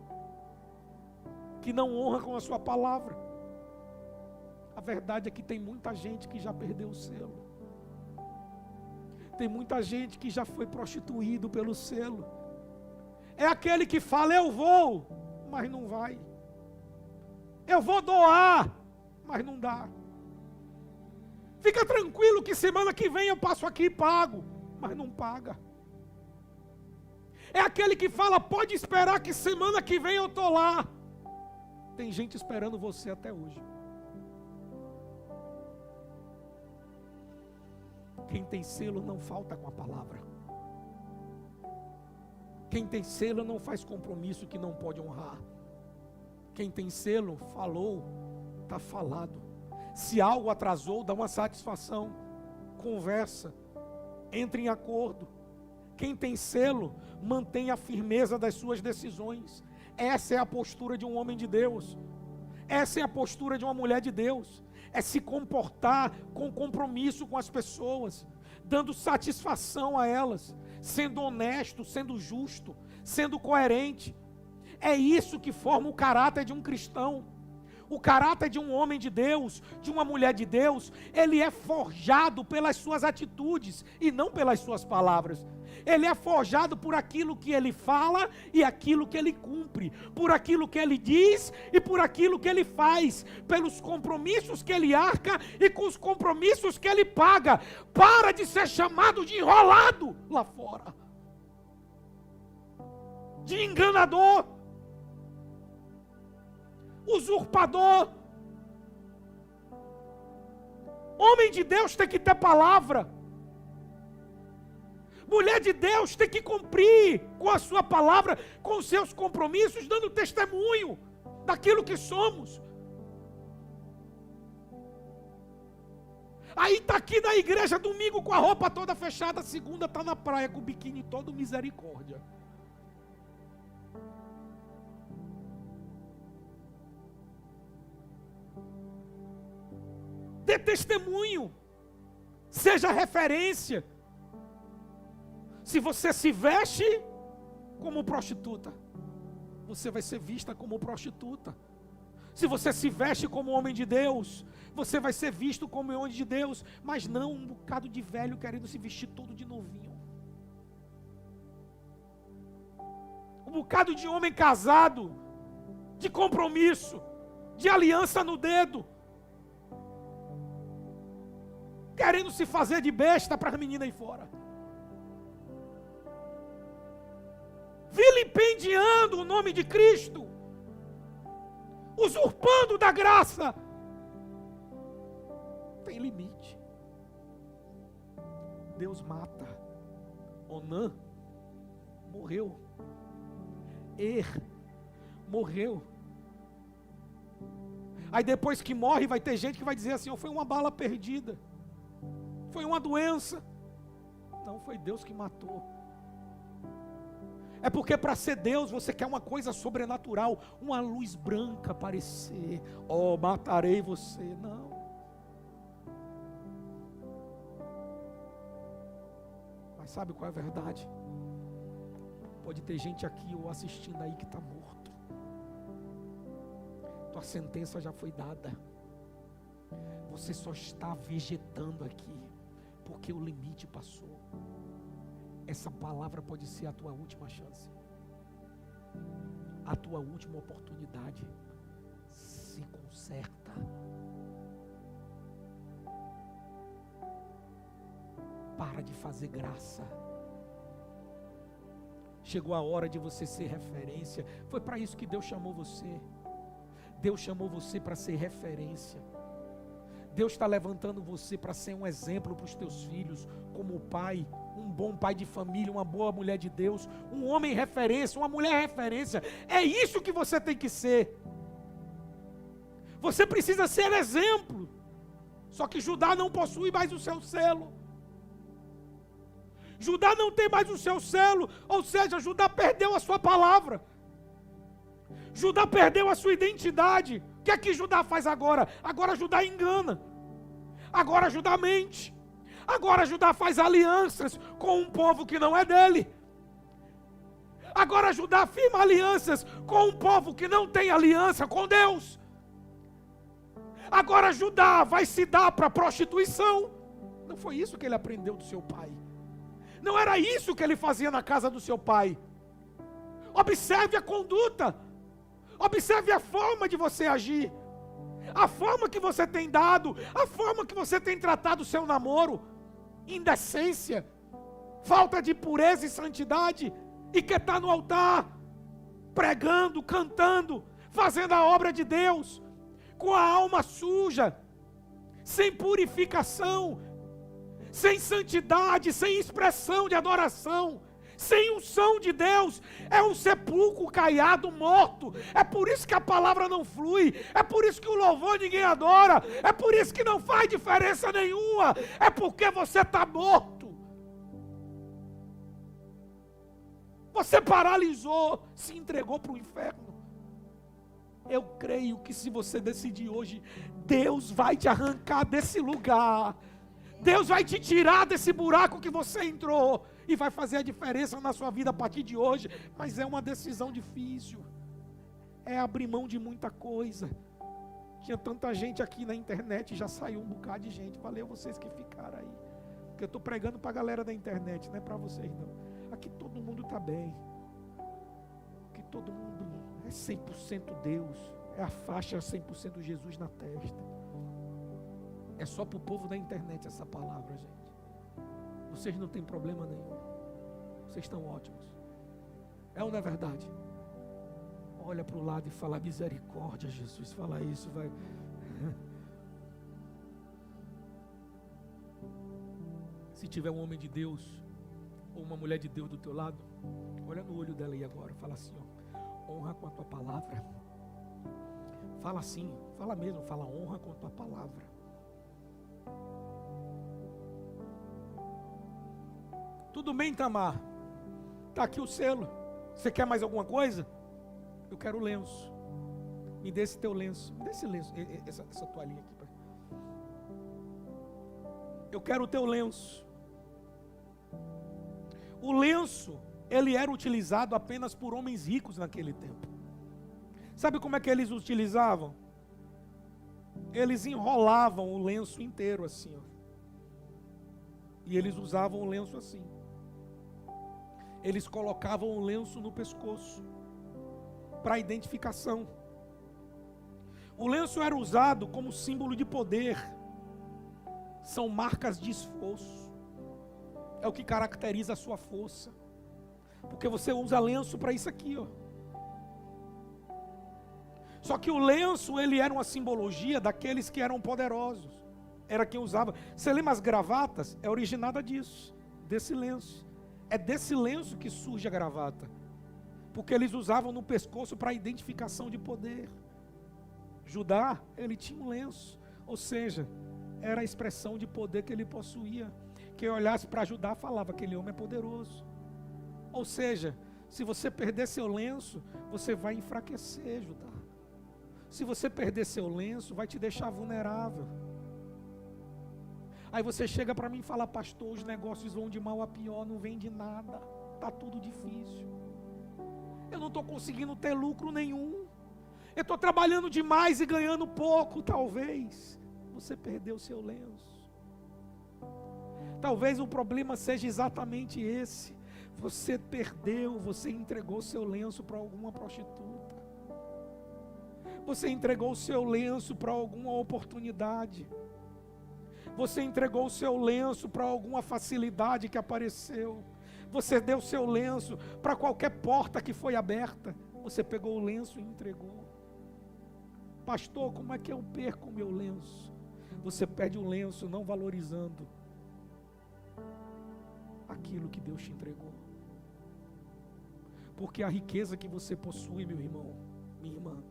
que não honra com a sua palavra. A verdade é que tem muita gente que já perdeu o selo. Tem muita gente que já foi prostituído pelo selo. É aquele que fala, eu vou, mas não vai. Eu vou doar, mas não dá. Fica tranquilo que semana que vem eu passo aqui e pago, mas não paga. É aquele que fala, pode esperar que semana que vem eu estou lá. Tem gente esperando você até hoje. Quem tem selo não falta com a palavra. Quem tem selo não faz compromisso que não pode honrar. Quem tem selo, falou, está falado. Se algo atrasou, dá uma satisfação. Conversa, entre em acordo. Quem tem selo, mantém a firmeza das suas decisões. Essa é a postura de um homem de Deus. Essa é a postura de uma mulher de Deus. É se comportar com compromisso com as pessoas, dando satisfação a elas, sendo honesto, sendo justo, sendo coerente. É isso que forma o caráter de um cristão. O caráter de um homem de Deus, de uma mulher de Deus, ele é forjado pelas suas atitudes e não pelas suas palavras. Ele é forjado por aquilo que ele fala e aquilo que ele cumpre, por aquilo que ele diz e por aquilo que ele faz, pelos compromissos que ele arca e com os compromissos que ele paga. Para de ser chamado de enrolado lá fora, de enganador, usurpador. Homem de Deus tem que ter palavra. Mulher de Deus tem que cumprir com a sua palavra, com os seus compromissos, dando testemunho daquilo que somos. Aí está aqui na igreja domingo com a roupa toda fechada, segunda está na praia com o biquíni todo misericórdia. Dê testemunho, seja referência. Se você se veste como prostituta, você vai ser vista como prostituta. Se você se veste como homem de Deus, você vai ser visto como homem de Deus, mas não um bocado de velho querendo se vestir todo de novinho. Um bocado de homem casado, de compromisso, de aliança no dedo, querendo se fazer de besta para as meninas aí fora. Vilipendiando o nome de Cristo, usurpando da graça. Tem limite. Deus mata. Onã morreu. Morreu. Aí depois que morre, vai ter gente que vai dizer assim: foi uma bala perdida, foi uma doença. Não, foi Deus que matou. É porque para ser Deus você quer uma coisa sobrenatural, uma luz branca aparecer. Oh, matarei você. Não. Mas sabe qual é a verdade? Pode ter gente aqui ou assistindo aí que está morto. Tua sentença já foi dada. Você só está vegetando aqui porque o limite passou. Essa palavra pode ser a tua última chance, a tua última oportunidade. Se conserta. Para de fazer graça. Chegou a hora de você ser referência. Foi para isso que Deus chamou você. Deus chamou você para ser referência. Deus está levantando você para ser um exemplo para os teus filhos, como pai, um bom pai de família, uma boa mulher de Deus, um homem referência, uma mulher referência. É isso que você tem que ser. Você precisa ser exemplo. Só que Judá não possui mais o seu selo. Judá não tem mais o seu selo, ou seja, Judá perdeu a sua palavra. Judá perdeu a sua identidade. O que é que Judá faz agora? Agora Judá engana. Agora Judá mente. Agora Judá faz alianças com um povo que não é dele. Agora Judá firma alianças com um povo que não tem aliança com Deus. Agora Judá vai se dar para a prostituição. Não foi isso que ele aprendeu do seu pai. Não era isso que ele fazia na casa do seu pai. Observe a conduta. Observe a forma de você agir. A forma que você tem dado. A forma que você tem tratado o seu namoro. Indecência. Falta de pureza e santidade. E quer estar no altar. Pregando, cantando. Fazendo a obra de Deus. Com a alma suja. Sem purificação. Sem santidade, sem expressão de adoração, sem unção de Deus, é um sepulcro caiado, morto. É por isso que a palavra não flui, é por isso que o louvor ninguém adora, é por isso que não faz diferença nenhuma, é porque você está morto. Você paralisou, se entregou para o inferno. Eu creio que se você decidir hoje, Deus vai te arrancar desse lugar. Deus vai te tirar desse buraco que você entrou e vai fazer a diferença na sua vida a partir de hoje. Mas é uma decisão difícil. É abrir mão de muita coisa. Tinha tanta gente aqui na internet, já saiu um bocado de gente. Valeu vocês que ficaram aí. Porque eu estou pregando para a galera da internet, não é para vocês não. Aqui todo mundo está bem. Aqui todo mundo é 100% Deus. É a faixa 100% Jesus na testa. É só para o povo da internet essa palavra, gente. Vocês não têm problema nenhum. Vocês estão ótimos. É ou não é verdade? Olha para o lado e fala misericórdia, Jesus. Fala isso, vai. Se tiver um homem de Deus ou uma mulher de Deus do teu lado, olha no olho dela aí agora. Fala assim, ó, honra com a tua palavra. Fala assim, fala mesmo, fala honra com a tua palavra. Tudo bem, Tamar? Está aqui o selo. Você quer mais alguma coisa? Eu quero o lenço. Me dê esse teu lenço. Me dê esse lenço, essa toalhinha aqui. Eu quero o teu lenço. O lenço, ele era utilizado apenas por homens ricos naquele tempo. Sabe como é que eles utilizavam? Eles enrolavam o lenço inteiro assim, ó. E eles usavam o lenço assim. Eles colocavam o lenço no pescoço para identificação. O lenço era usado como símbolo de poder. São marcas de esforço. É o que caracteriza a sua força. Porque você usa lenço para isso aqui, ó. Só que o lenço, ele era uma simbologia daqueles que eram poderosos. Era quem usava. Você lembra as gravatas? É originada disso, desse lenço. É desse lenço que surge a gravata. Porque eles usavam no pescoço para identificação de poder. Judá, ele tinha um lenço. Ou seja, era a expressão de poder que ele possuía. Quem olhasse para Judá falava, aquele homem é poderoso. Ou seja, se você perder seu lenço, você vai enfraquecer, Judá. Se você perder seu lenço, vai te deixar vulnerável. Aí você chega para mim e fala, pastor, os negócios vão de mal a pior, não vende nada, está tudo difícil. Eu não estou conseguindo ter lucro nenhum. Eu estou trabalhando demais e ganhando pouco, talvez. Você perdeu seu lenço. Talvez o problema seja exatamente esse. Você perdeu, você entregou seu lenço para alguma prostituta. Você entregou o seu lenço para alguma oportunidade. Você entregou o seu lenço para alguma facilidade que apareceu. Você deu o seu lenço para qualquer porta que foi aberta. Você pegou o lenço e entregou. Pastor, como é que eu perco o meu lenço? Você perde o lenço não valorizando aquilo que Deus te entregou. Porque a riqueza que você possui, meu irmão, minha irmã,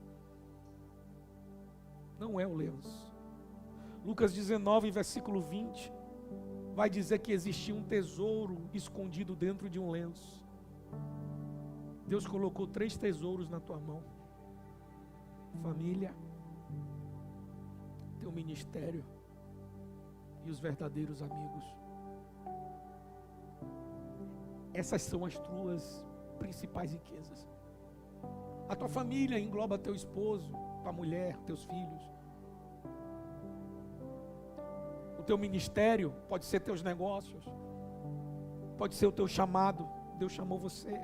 não é o lenço. Lucas 19, versículo 20, vai dizer que existia um tesouro escondido dentro de um lenço. Deus colocou 3 tesouros na tua mão: família, teu ministério e os verdadeiros amigos. Essas são as tuas principais riquezas. A tua família engloba teu esposo, tua mulher, teus filhos. O teu ministério pode ser teus negócios, pode ser o teu chamado. Deus chamou você.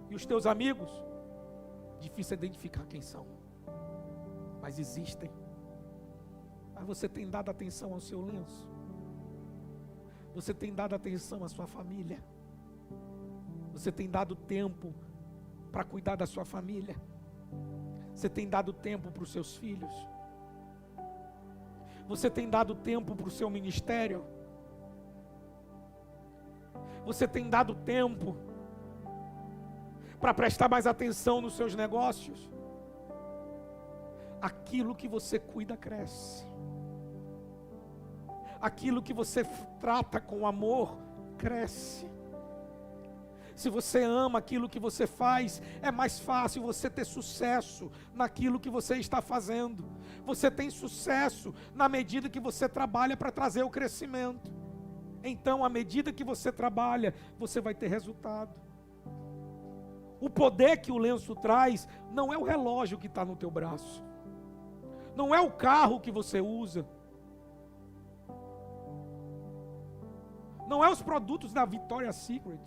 E os teus amigos, difícil identificar quem são, mas existem. Mas você tem dado atenção ao seu lenço? Você tem dado atenção à sua família? Você tem dado tempo para cuidar da sua família? Você tem dado tempo para os seus filhos? Você tem dado tempo para o seu ministério? Você tem dado tempo para prestar mais atenção nos seus negócios? Aquilo que você cuida cresce. Aquilo que você trata com amor cresce. Se você ama aquilo que você faz, é mais fácil você ter sucesso naquilo que você está fazendo. Você tem sucesso na medida que você trabalha para trazer o crescimento. Então, à medida que você trabalha, você vai ter resultado. O poder que o lenço traz não é o relógio que está no teu braço, não é o carro que você usa, não é os produtos da Victoria's Secret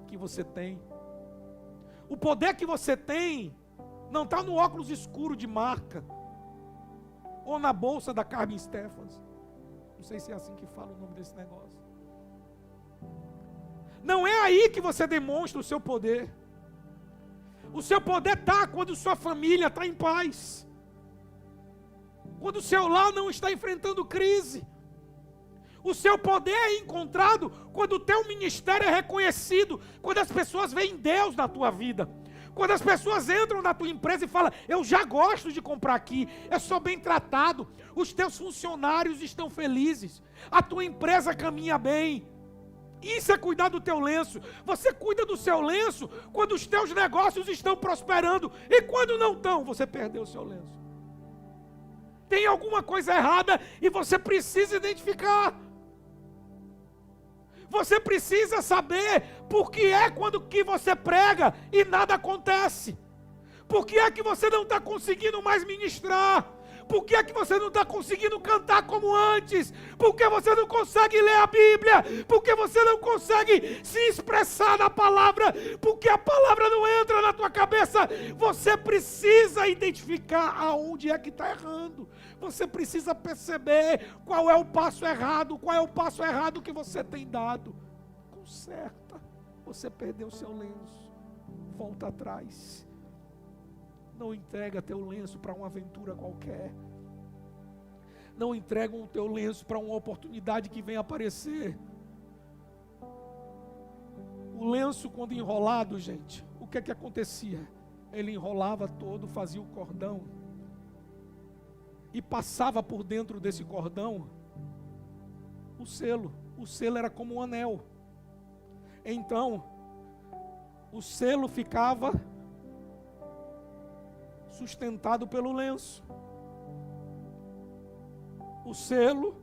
que você tem. O poder que você tem não está no óculos escuro de marca ou na bolsa da Carmen Stephens. Não sei se é assim que fala o nome desse negócio. Não é aí que você demonstra o seu poder. O seu poder está quando sua família está em paz, quando o seu lar não está enfrentando crise. O seu poder é encontrado quando o teu ministério é reconhecido, quando as pessoas veem Deus na tua vida, quando as pessoas entram na tua empresa e falam: eu já gosto de comprar aqui, eu sou bem tratado, os teus funcionários estão felizes, a tua empresa caminha bem. Isso é cuidar do teu lenço. Você cuida do seu lenço quando os teus negócios estão prosperando, e quando não estão, você perdeu o seu lenço. Tem alguma coisa errada e você precisa identificar. Você precisa saber por que é quando que você prega e nada acontece. Por que é que você não está conseguindo mais ministrar? Por que é que você não está conseguindo cantar como antes? Por que você não consegue ler a Bíblia? Por que você não consegue se expressar na palavra? Por que a palavra não entra na tua cabeça? Você precisa identificar aonde é que está errando. Você precisa perceber qual é o passo errado, qual é o passo errado que você tem dado. Conserta. Você perdeu o seu lenço. Volta atrás. Não entrega teu lenço para uma aventura qualquer. Não entrega o teu lenço para uma oportunidade que vem aparecer. O lenço, quando enrolado, gente, o que é que acontecia? Ele enrolava todo, fazia o cordão e passava por dentro desse cordão o selo. O selo era como um anel. Então, o selo ficava sustentado pelo lenço. O selo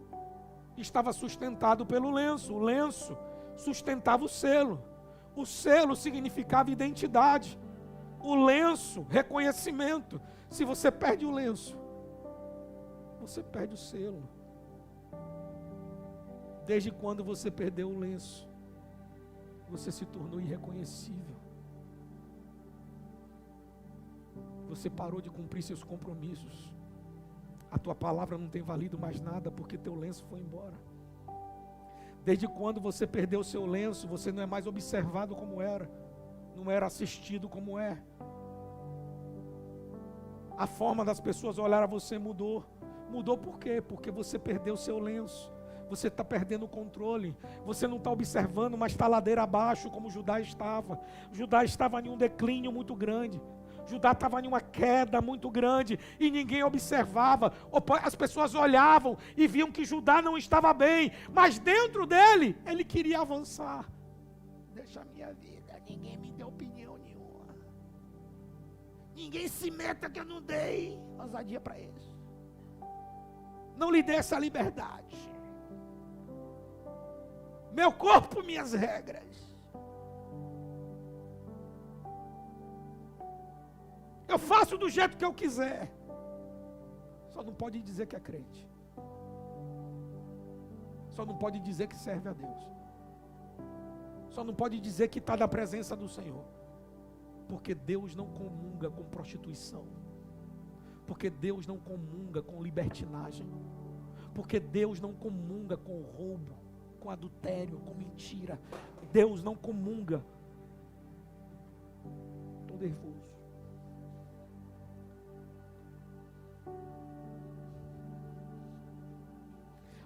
estava sustentado pelo lenço. O lenço sustentava o selo. O selo significava identidade. O lenço, reconhecimento. Se você perde o lenço, você perde o selo. Desde quando você perdeu o lenço, você se tornou irreconhecível. Você parou de cumprir seus compromissos. A tua palavra não tem valido mais nada porque teu lenço foi embora. Desde quando você perdeu o seu lenço, você não é mais observado como era, não era assistido como é. A forma das pessoas olhar a você mudou. Mudou por quê? Porque você perdeu o seu lenço. Você está perdendo o controle. Você não está observando, mas está ladeira abaixo como Judá estava. Judá estava em um declínio muito grande. Judá estava em uma queda muito grande e ninguém observava. As pessoas olhavam e viam que Judá não estava bem, mas dentro dele, ele queria avançar. Deixa a minha vida, ninguém me deu opinião nenhuma. Ninguém se meta que eu não dei ousadia para eles. Não lhe dê essa liberdade. Meu corpo, minhas regras. Eu faço do jeito que eu quiser. Só não pode dizer que é crente. Só não pode dizer que serve a Deus. Só não pode dizer que está na presença do Senhor. Porque Deus não comunga com prostituição. Porque Deus não comunga com libertinagem. Porque Deus não comunga com roubo, com adultério, com mentira. Deus não comunga. Estou nervoso.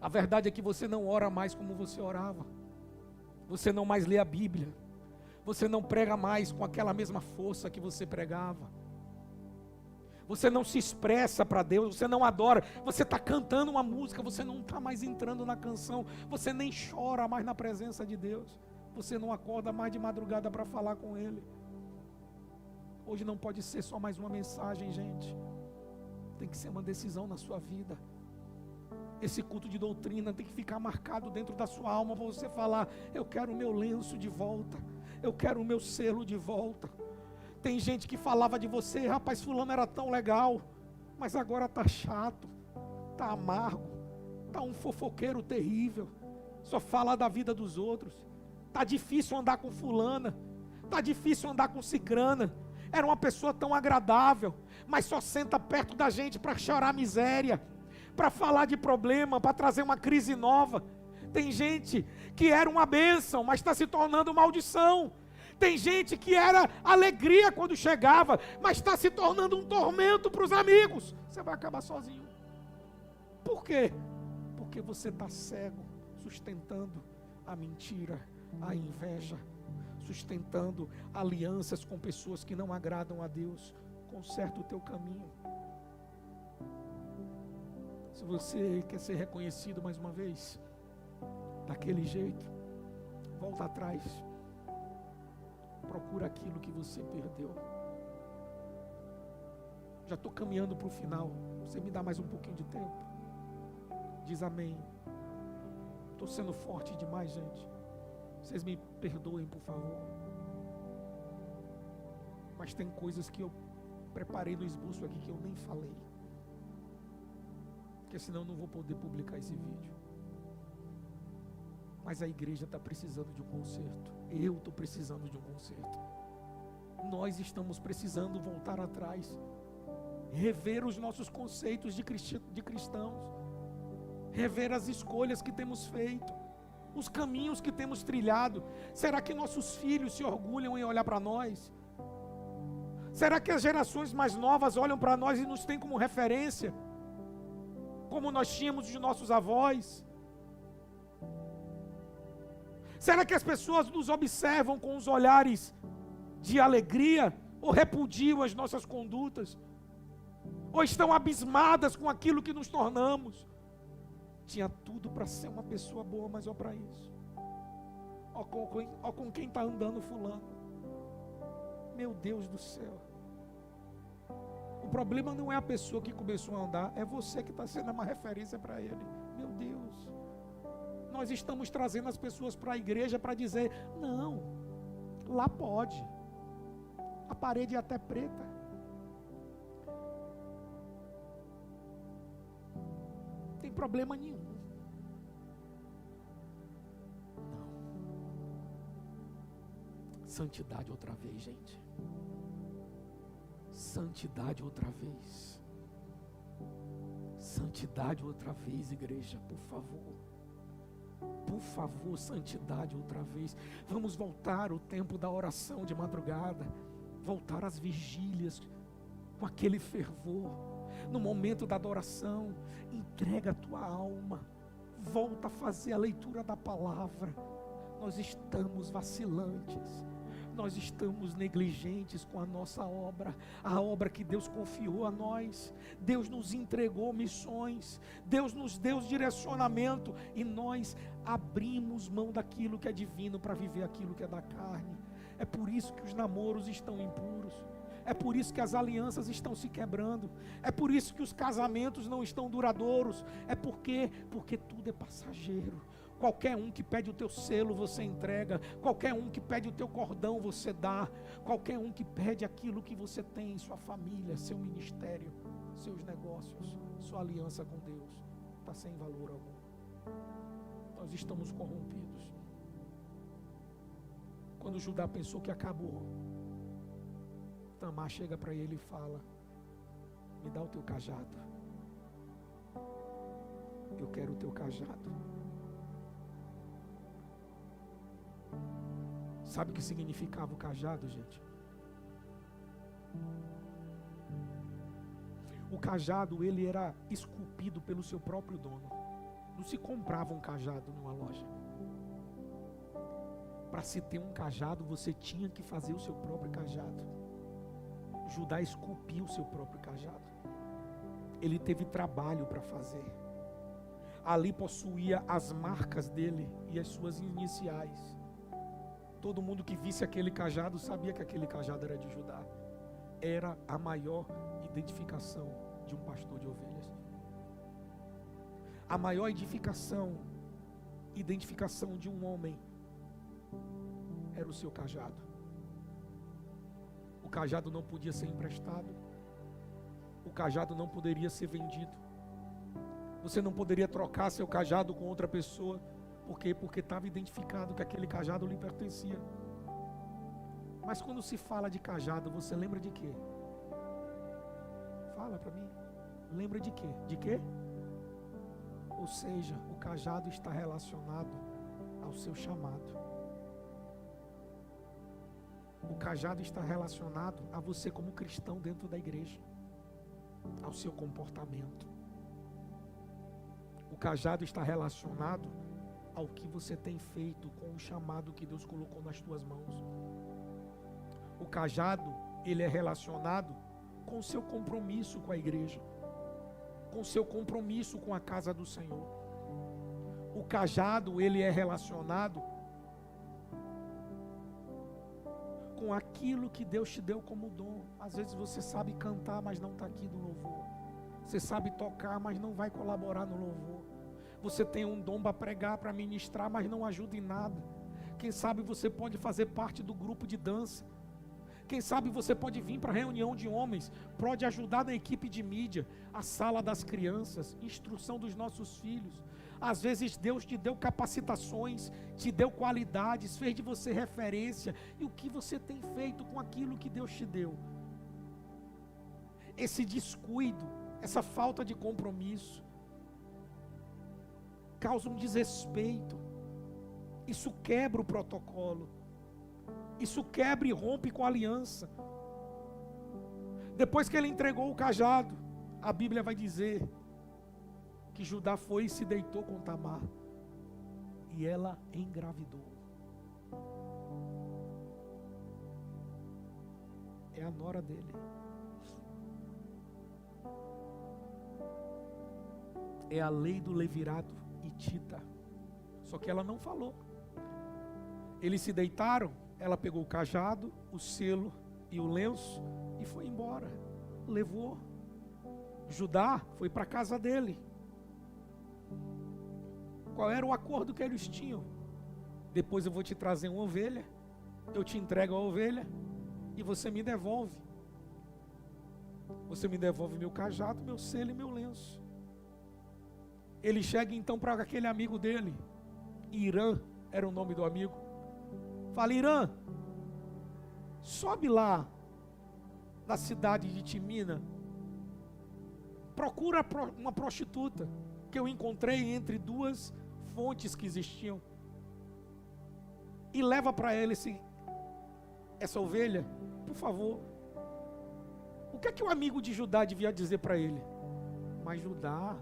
A verdade é que você não ora mais como você orava. Você não mais lê a Bíblia. Você não prega mais com aquela mesma força que você pregava. Você não se expressa para Deus, você não adora. Você está cantando uma música, você não está mais entrando na canção. Você nem chora mais na presença de Deus. Você não acorda mais de madrugada para falar com Ele. Hoje não pode ser só mais uma mensagem, gente. Tem que ser uma decisão na sua vida. Esse culto de doutrina tem que ficar marcado dentro da sua alma para você falar: eu quero o meu lenço de volta, eu quero o meu selo de volta. Tem gente que falava de você: rapaz, fulano era tão legal, mas agora está chato, está amargo, está um fofoqueiro terrível, só fala da vida dos outros. Está difícil andar com fulana, está difícil andar com cicrana. Era uma pessoa tão agradável, mas só senta perto da gente para chorar miséria, para falar de problema, para trazer uma crise nova. Tem gente que era uma bênção, mas está se tornando maldição. Tem gente que era alegria quando chegava, mas está se tornando um tormento para os amigos. Você vai acabar sozinho. Por quê? Porque você está cego, sustentando a mentira, a inveja, sustentando alianças com pessoas que não agradam a Deus. Conserta o teu caminho. Se você quer ser reconhecido mais uma vez, daquele jeito, volta atrás, procura aquilo que você perdeu. Já estou caminhando para o final, você me dá mais um pouquinho de tempo? Diz amém. Estou sendo forte demais, gente. Vocês me perdoem, por favor. Mas tem coisas que eu preparei no esboço aqui que eu nem falei. Porque senão eu não vou poder publicar esse vídeo. Mas a igreja está precisando de um conserto. Eu estou precisando de um conserto. Nós estamos precisando voltar atrás. Rever os nossos conceitos de cristãos. Rever as escolhas que temos feito. Os caminhos que temos trilhado. Será que nossos filhos se orgulham em olhar para nós? Será que as gerações mais novas olham para nós e nos têm como referência? Como nós tínhamos de nossos avós? Será que as pessoas nos observam com os olhares de alegria ou repudiam as nossas condutas? Ou estão abismadas com aquilo que nos tornamos? Tinha tudo para ser uma pessoa boa, mas olha para isso. Olha com quem está andando fulano. Meu Deus do céu. O problema não é a pessoa que começou a andar, é você que está sendo uma referência para ele. Meu Deus. Nós estamos trazendo as pessoas para a igreja para dizer: não, lá pode. A parede é até preta. Não tem problema nenhum. Não. Santidade outra vez, gente. Santidade outra vez. Santidade outra vez, igreja, por favor. Por favor, santidade outra vez. Vamos voltar ao tempo da oração de madrugada. Voltar às vigílias com aquele fervor. No momento da adoração, entrega a tua alma. Volta a fazer a leitura da palavra. Nós estamos vacilantes. nós estamos negligentes com a nossa obra, a obra que Deus confiou a nós. Deus nos entregou missões, Deus nos deu direcionamento, e nós abrimos mão daquilo que é divino para viver aquilo que é da carne. É por isso que os namoros estão impuros, é por isso que as alianças estão se quebrando, é por isso que os casamentos não estão duradouros. É porque tudo é passageiro. Qualquer um que pede o teu selo, você entrega. Qualquer um que pede o teu cordão, você dá. Qualquer um que pede aquilo que você tem, sua família, seu ministério, seus negócios, sua aliança com Deus, está sem valor algum. Nós estamos corrompidos. Quando Judá pensou que acabou, Tamar chega para ele e fala: me dá o teu cajado. Eu quero o teu cajado. Sabe o que significava o cajado, gente? O cajado, ele era esculpido pelo seu próprio dono. Não se comprava um cajado numa loja. Para se ter um cajado, você tinha que fazer o seu próprio cajado. Judá esculpiu o seu próprio cajado. Ele teve trabalho para fazer. Ali possuía as marcas dele e as suas iniciais. Todo mundo que visse aquele cajado sabia que aquele cajado era de Judá. Era a maior identificação de um pastor de ovelhas. A maior identificação de um homem era o seu cajado. O cajado não podia ser emprestado. O cajado não poderia ser vendido. Você não poderia trocar seu cajado com outra pessoa. Por quê? Porque estava identificado que aquele cajado lhe pertencia. Mas quando se fala de cajado, você lembra de quê? Fala para mim. Lembra de quê? De quê? Ou seja, o cajado está relacionado ao seu chamado. O cajado está relacionado a você como cristão dentro da igreja, ao seu comportamento. O cajado está relacionado ao que você tem feito com o chamado que Deus colocou nas tuas mãos. O cajado, ele é relacionado com o seu compromisso com a igreja, com o seu compromisso com a casa do Senhor. O cajado, ele é relacionado com aquilo que Deus te deu como dom. Às vezes você sabe cantar, mas não está aqui no louvor. Você sabe tocar, mas não vai colaborar no louvor. Você tem um dom para pregar, para ministrar, mas não ajuda em nada. Quem sabe você pode fazer parte do grupo de dança. Quem sabe você pode vir para a reunião de homens, pode ajudar na equipe de mídia, a sala das crianças, instrução dos nossos filhos. Às vezes Deus te deu capacitações, te deu qualidades, fez de você referência. E o que você tem feito com aquilo que Deus te deu? Esse descuido, essa falta de compromisso, causa um desrespeito. Isso quebra o protocolo. Isso quebra e rompe com a aliança. Depois que ele entregou o cajado, a Bíblia vai dizer que Judá foi e se deitou com Tamar. E ela engravidou. É a nora dele. É a lei do levirato hitita. Só que ela não falou. Eles se deitaram, ela pegou o cajado, o selo e o lenço e foi embora. Levou. Judá foi para a casa dele. Qual era o acordo que eles tinham? Depois eu vou te trazer uma ovelha, eu te entrego a ovelha e você me devolve. Você me devolve meu cajado, meu selo e meu lenço. Ele chega então para aquele amigo dele, Irã era o nome do amigo. Fala: Irã, sobe lá na cidade de Timina, procura uma prostituta que eu encontrei entre duas fontes que existiam e leva para ela essa ovelha, por favor. O que é que o amigo de Judá devia dizer para ele? Mas Judá,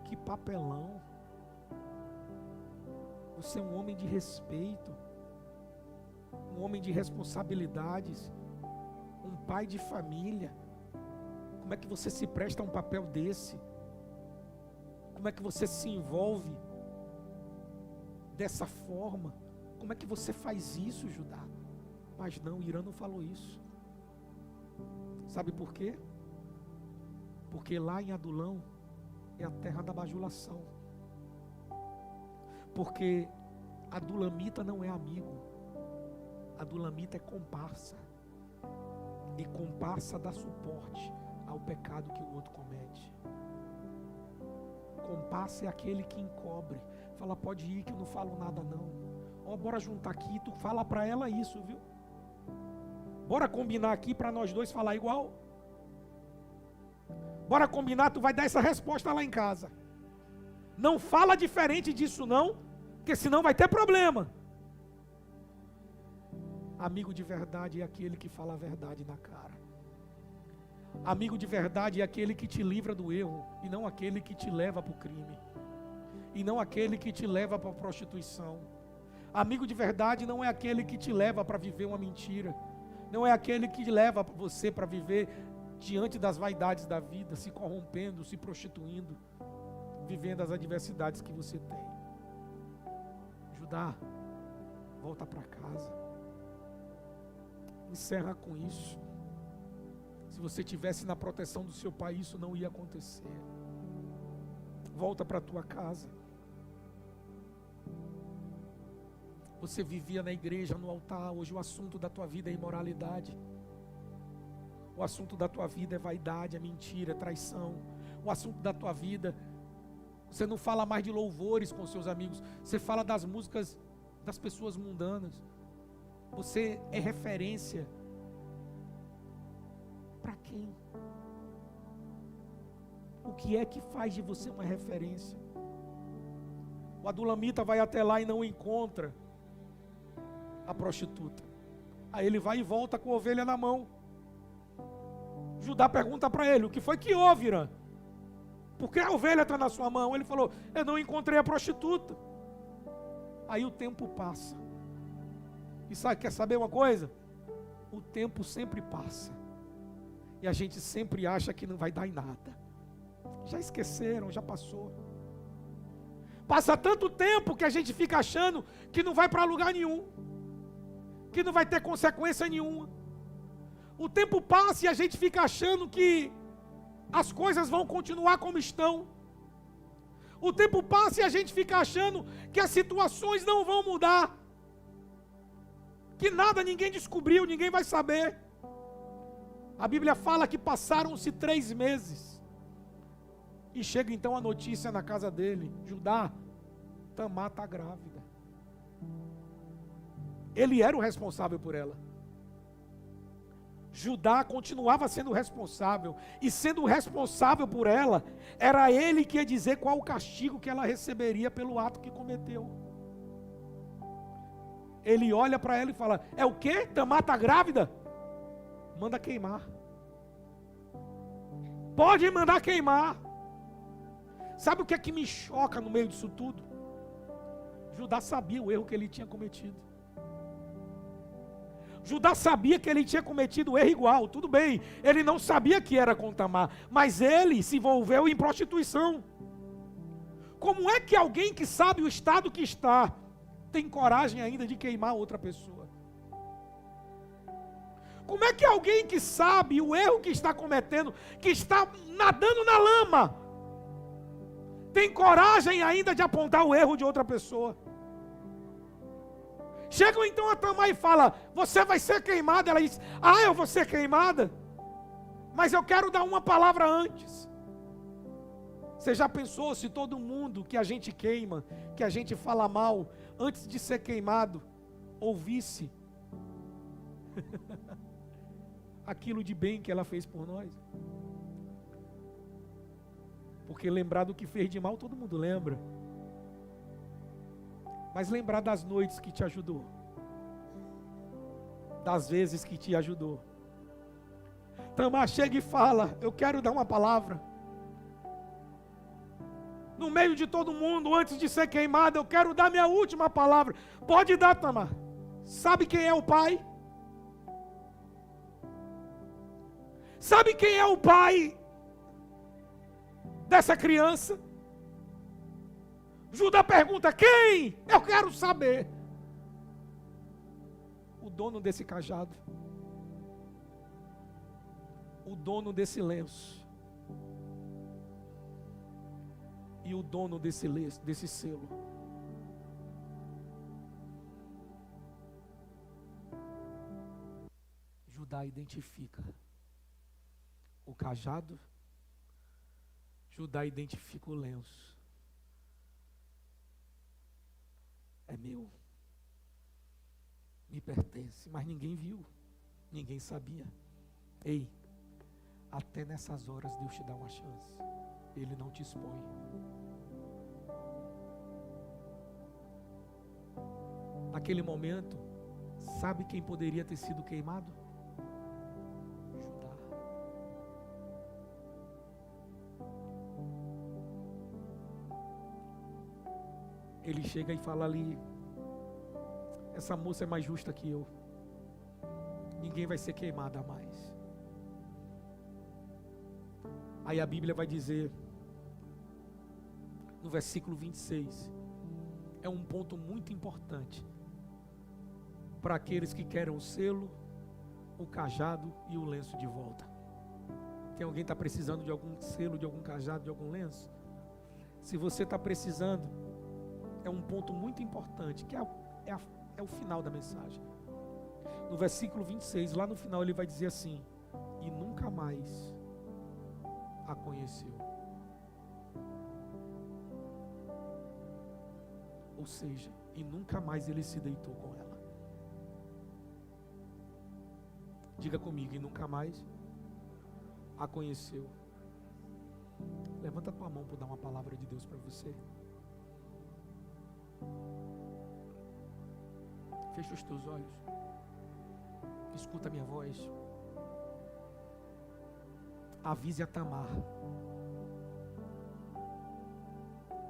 que papelão, você é um homem de respeito, um homem de responsabilidades, um pai de família. Como é que você se presta a um papel desse? Como é que você se envolve dessa forma? Como é que você faz isso, Judá? Mas não, Irã não falou isso. Sabe por quê? Porque lá em Adulão é a terra da bajulação. Porque adulamita não é amigo. Adulamita é comparsa. E comparsa dá suporte ao pecado que o outro comete. Comparsa é aquele que encobre. Fala, pode ir que eu não falo nada não. Ó, bora juntar aqui, tu fala pra ela isso, viu? Bora combinar aqui pra nós dois falar igual. Bora combinar, tu vai dar essa resposta lá em casa. Não fala diferente disso não, porque senão vai ter problema. Amigo de verdade é aquele que fala a verdade na cara. Amigo de verdade é aquele que te livra do erro, e não aquele que te leva para o crime, e não aquele que te leva para a prostituição. Amigo de verdade não é aquele que te leva para viver uma mentira, não é aquele que leva você para viver diante das vaidades da vida, se corrompendo, se prostituindo, vivendo as adversidades que você tem. Judá, volta para casa. Encerra com isso. Se você estivesse na proteção do seu pai, isso não ia acontecer. Volta para a tua casa. Você vivia na igreja, no altar. Hoje o assunto da tua vida é imoralidade. O assunto da tua vida é vaidade, é mentira, é traição. O assunto da tua vida, você não fala mais de louvores com seus amigos. Você fala das músicas das pessoas mundanas. Você é referência para quem? O que é que faz de você uma referência? O adulamita vai até lá e não encontra a prostituta. Aí ele vai e volta com a ovelha na mão. Judá pergunta para ele, o que foi que houve, Irã? Por que a ovelha está na sua mão? Ele falou, eu não encontrei a prostituta. Aí o tempo passa. E sabe, quer saber uma coisa? O tempo sempre passa. E a gente sempre acha que não vai dar em nada. Já esqueceram, já passou. Passa tanto tempo que a gente fica achando que não vai para lugar nenhum. Que não vai ter consequência nenhuma. O tempo passa e a gente fica achando que as coisas vão continuar como estão. O tempo passa e a gente fica achando que as situações não vão mudar. Que nada ninguém descobriu, ninguém vai saber. A Bíblia fala que passaram-se 3 meses. E chega então a notícia na casa dele. Judá, Tamar está grávida. Ele era o responsável por ela. Judá continuava sendo responsável. E sendo responsável por ela, era ele que ia dizer qual o castigo que ela receberia pelo ato que cometeu. Ele olha para ela e fala, é o quê? Tamar está grávida? Manda queimar. Pode mandar queimar. Sabe o que é que me choca no meio disso tudo? Judá sabia o erro que ele tinha cometido. Judá sabia que ele tinha cometido o erro igual, tudo bem. Ele não sabia que era com Tamar, mas ele se envolveu em prostituição. Como é que alguém que sabe o estado que está, tem coragem ainda de queimar outra pessoa? Como é que alguém que sabe o erro que está cometendo, que está nadando na lama, tem coragem ainda de apontar o erro de outra pessoa? Chegam então a Tamar e fala, você vai ser queimada. Ela diz, eu vou ser queimada? Mas eu quero dar uma palavra antes. Você já pensou se todo mundo que a gente queima, que a gente fala mal, antes de ser queimado, ouvisse aquilo de bem que ela fez por nós? Porque lembrar do que fez de mal, todo mundo lembra. Mas lembrar das noites que te ajudou, das vezes que te ajudou. Tamar chega e fala, eu quero dar uma palavra. No meio de todo mundo, antes de ser queimada, eu quero dar minha última palavra. Pode dar, Tamar. Sabe quem é o pai? Sabe quem é o pai dessa criança? Judá pergunta: quem? Eu quero saber. O dono desse cajado, o dono desse lenço e o dono desse selo. Judá identifica o cajado, Judá identifica o lenço. É meu, me pertence, mas ninguém viu, ninguém sabia. Ei, até nessas horas Deus te dá uma chance, Ele não te expõe. Naquele momento, sabe quem poderia ter sido queimado? Judá. Ele chega e fala ali: essa moça é mais justa que eu, ninguém vai ser queimada mais. Aí a Bíblia vai dizer, no versículo 26, é um ponto muito importante para aqueles que querem o selo, o cajado e o lenço de volta. Tem alguém que está precisando de algum selo, de algum cajado, de algum lenço? Se você está precisando, é um ponto muito importante, que é o final da mensagem. No versículo 26, lá no final ele vai dizer assim: e nunca mais a conheceu. Ou seja, e nunca mais ele se deitou com ela. Diga comigo: e nunca mais a conheceu. Levanta tua mão para dar uma palavra de Deus para você. Fecha os teus olhos. Escuta a minha voz. Avise a Tamar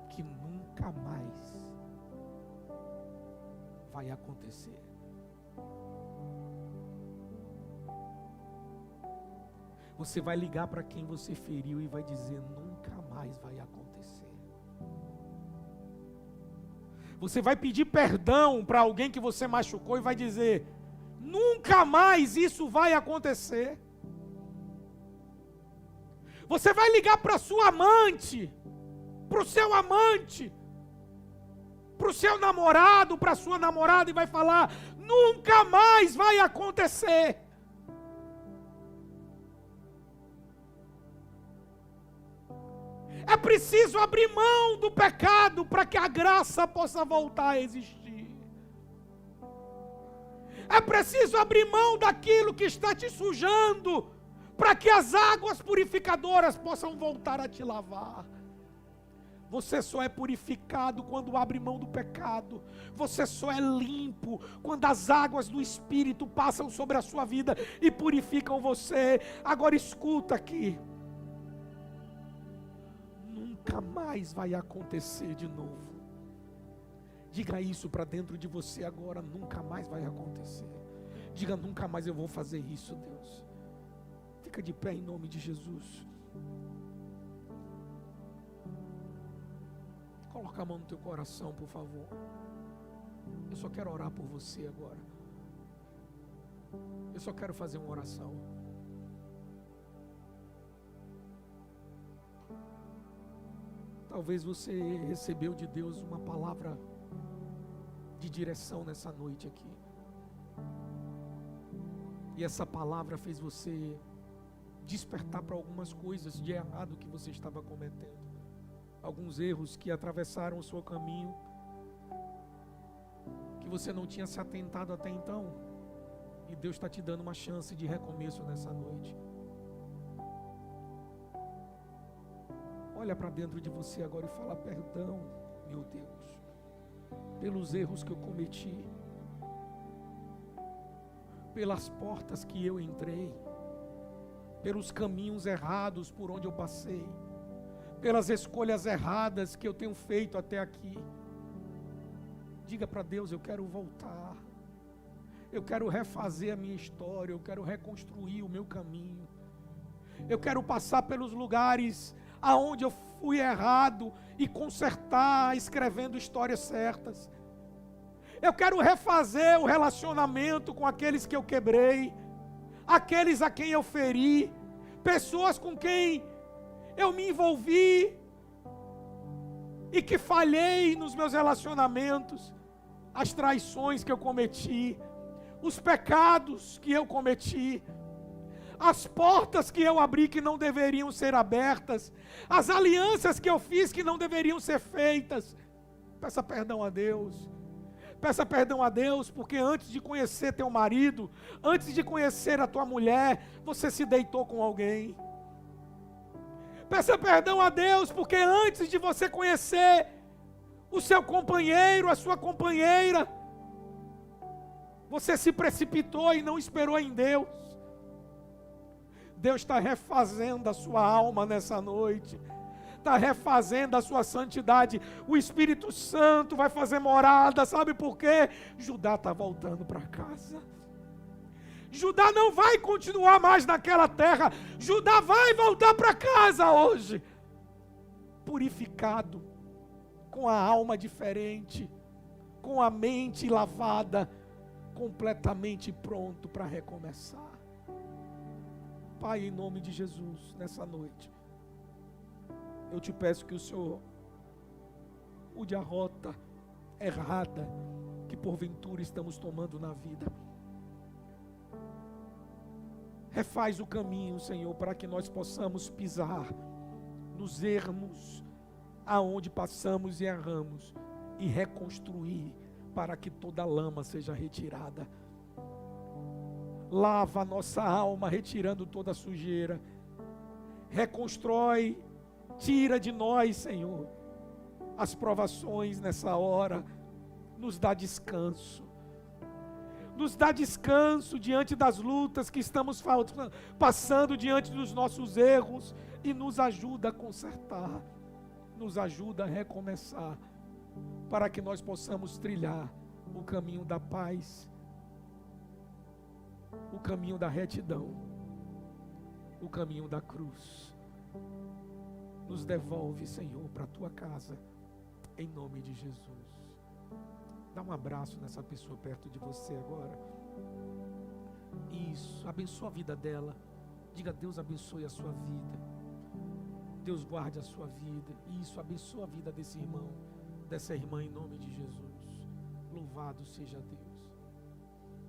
que nunca mais vai acontecer. Você vai ligar para quem você feriu e vai dizer: nunca mais vai acontecer. Você vai pedir perdão para alguém que você machucou e vai dizer: nunca mais isso vai acontecer. Você vai ligar para sua amante, para o seu amante, para o seu namorado, para a sua namorada e vai falar: nunca mais vai acontecer. É preciso abrir mão do pecado para que a graça possa voltar a existir. É preciso abrir mão daquilo que está te sujando para que as águas purificadoras possam voltar a te lavar. Você só é purificado quando abre mão do pecado. Você só é limpo quando as águas do Espírito passam sobre a sua vida e purificam você. Agora escuta aqui. Nunca mais vai acontecer de novo. Diga isso para dentro de você agora: nunca mais vai acontecer. Diga: nunca mais eu vou fazer isso, Deus. Fica de pé em nome de Jesus. Coloca a mão no teu coração, por favor. Eu só quero orar por você agora. Eu só quero fazer uma oração. Talvez você recebeu de Deus uma palavra de direção nessa noite aqui. E essa palavra fez você despertar para algumas coisas de errado que você estava cometendo. Alguns erros que atravessaram o seu caminho, que você não tinha se atentado até então. E Deus está te dando uma chance de recomeço nessa noite. Olha para dentro de você agora e fala: perdão, meu Deus, pelos erros que eu cometi, pelas portas que eu entrei, pelos caminhos errados por onde eu passei, pelas escolhas erradas que eu tenho feito até aqui. Diga para Deus: eu quero voltar. Eu quero refazer a minha história, eu quero reconstruir o meu caminho. Eu quero passar pelos lugares aonde eu fui errado e consertar, escrevendo histórias certas. Eu quero refazer o relacionamento com aqueles que eu quebrei, aqueles a quem eu feri, pessoas com quem eu me envolvi e que falhei nos meus relacionamentos, as traições que eu cometi, os pecados que eu cometi, as portas que eu abri que não deveriam ser abertas, as alianças que eu fiz que não deveriam ser feitas. Peça perdão a Deus. Peça perdão a Deus, porque antes de conhecer teu marido, antes de conhecer a tua mulher, você se deitou com alguém. Peça perdão a Deus, porque antes de você conhecer o seu companheiro, a sua companheira, você se precipitou e não esperou em Deus. Deus está refazendo a sua alma nessa noite, está refazendo a sua santidade. O Espírito Santo vai fazer morada, sabe por quê? Judá está voltando para casa. Judá não vai continuar mais naquela terra, Judá vai voltar para casa hoje, purificado, com a alma diferente, com a mente lavada, completamente pronto para recomeçar. Pai, em nome de Jesus, nessa noite, eu te peço que o Senhor mude a rota errada que porventura estamos tomando na vida. Refaz o caminho, Senhor, para que nós possamos pisar nos ermos aonde passamos e erramos e reconstruir para que toda lama seja retirada. Lava a nossa alma, retirando toda a sujeira. Reconstrói, tira de nós, Senhor, as provações nessa hora. Nos dá descanso. Nos dá descanso diante das lutas que estamos passando, diante dos nossos erros, e nos ajuda a consertar, nos ajuda a recomeçar, para que nós possamos trilhar o caminho da paz, o caminho da retidão, o caminho da cruz. Nos devolve, Senhor, para a tua casa, em nome de Jesus. Dá um abraço nessa pessoa perto de você agora. Isso, abençoa a vida dela. Diga: Deus abençoe a sua vida. Deus guarde a sua vida. Isso, abençoa a vida desse irmão, dessa irmã, em nome de Jesus. Louvado seja Deus.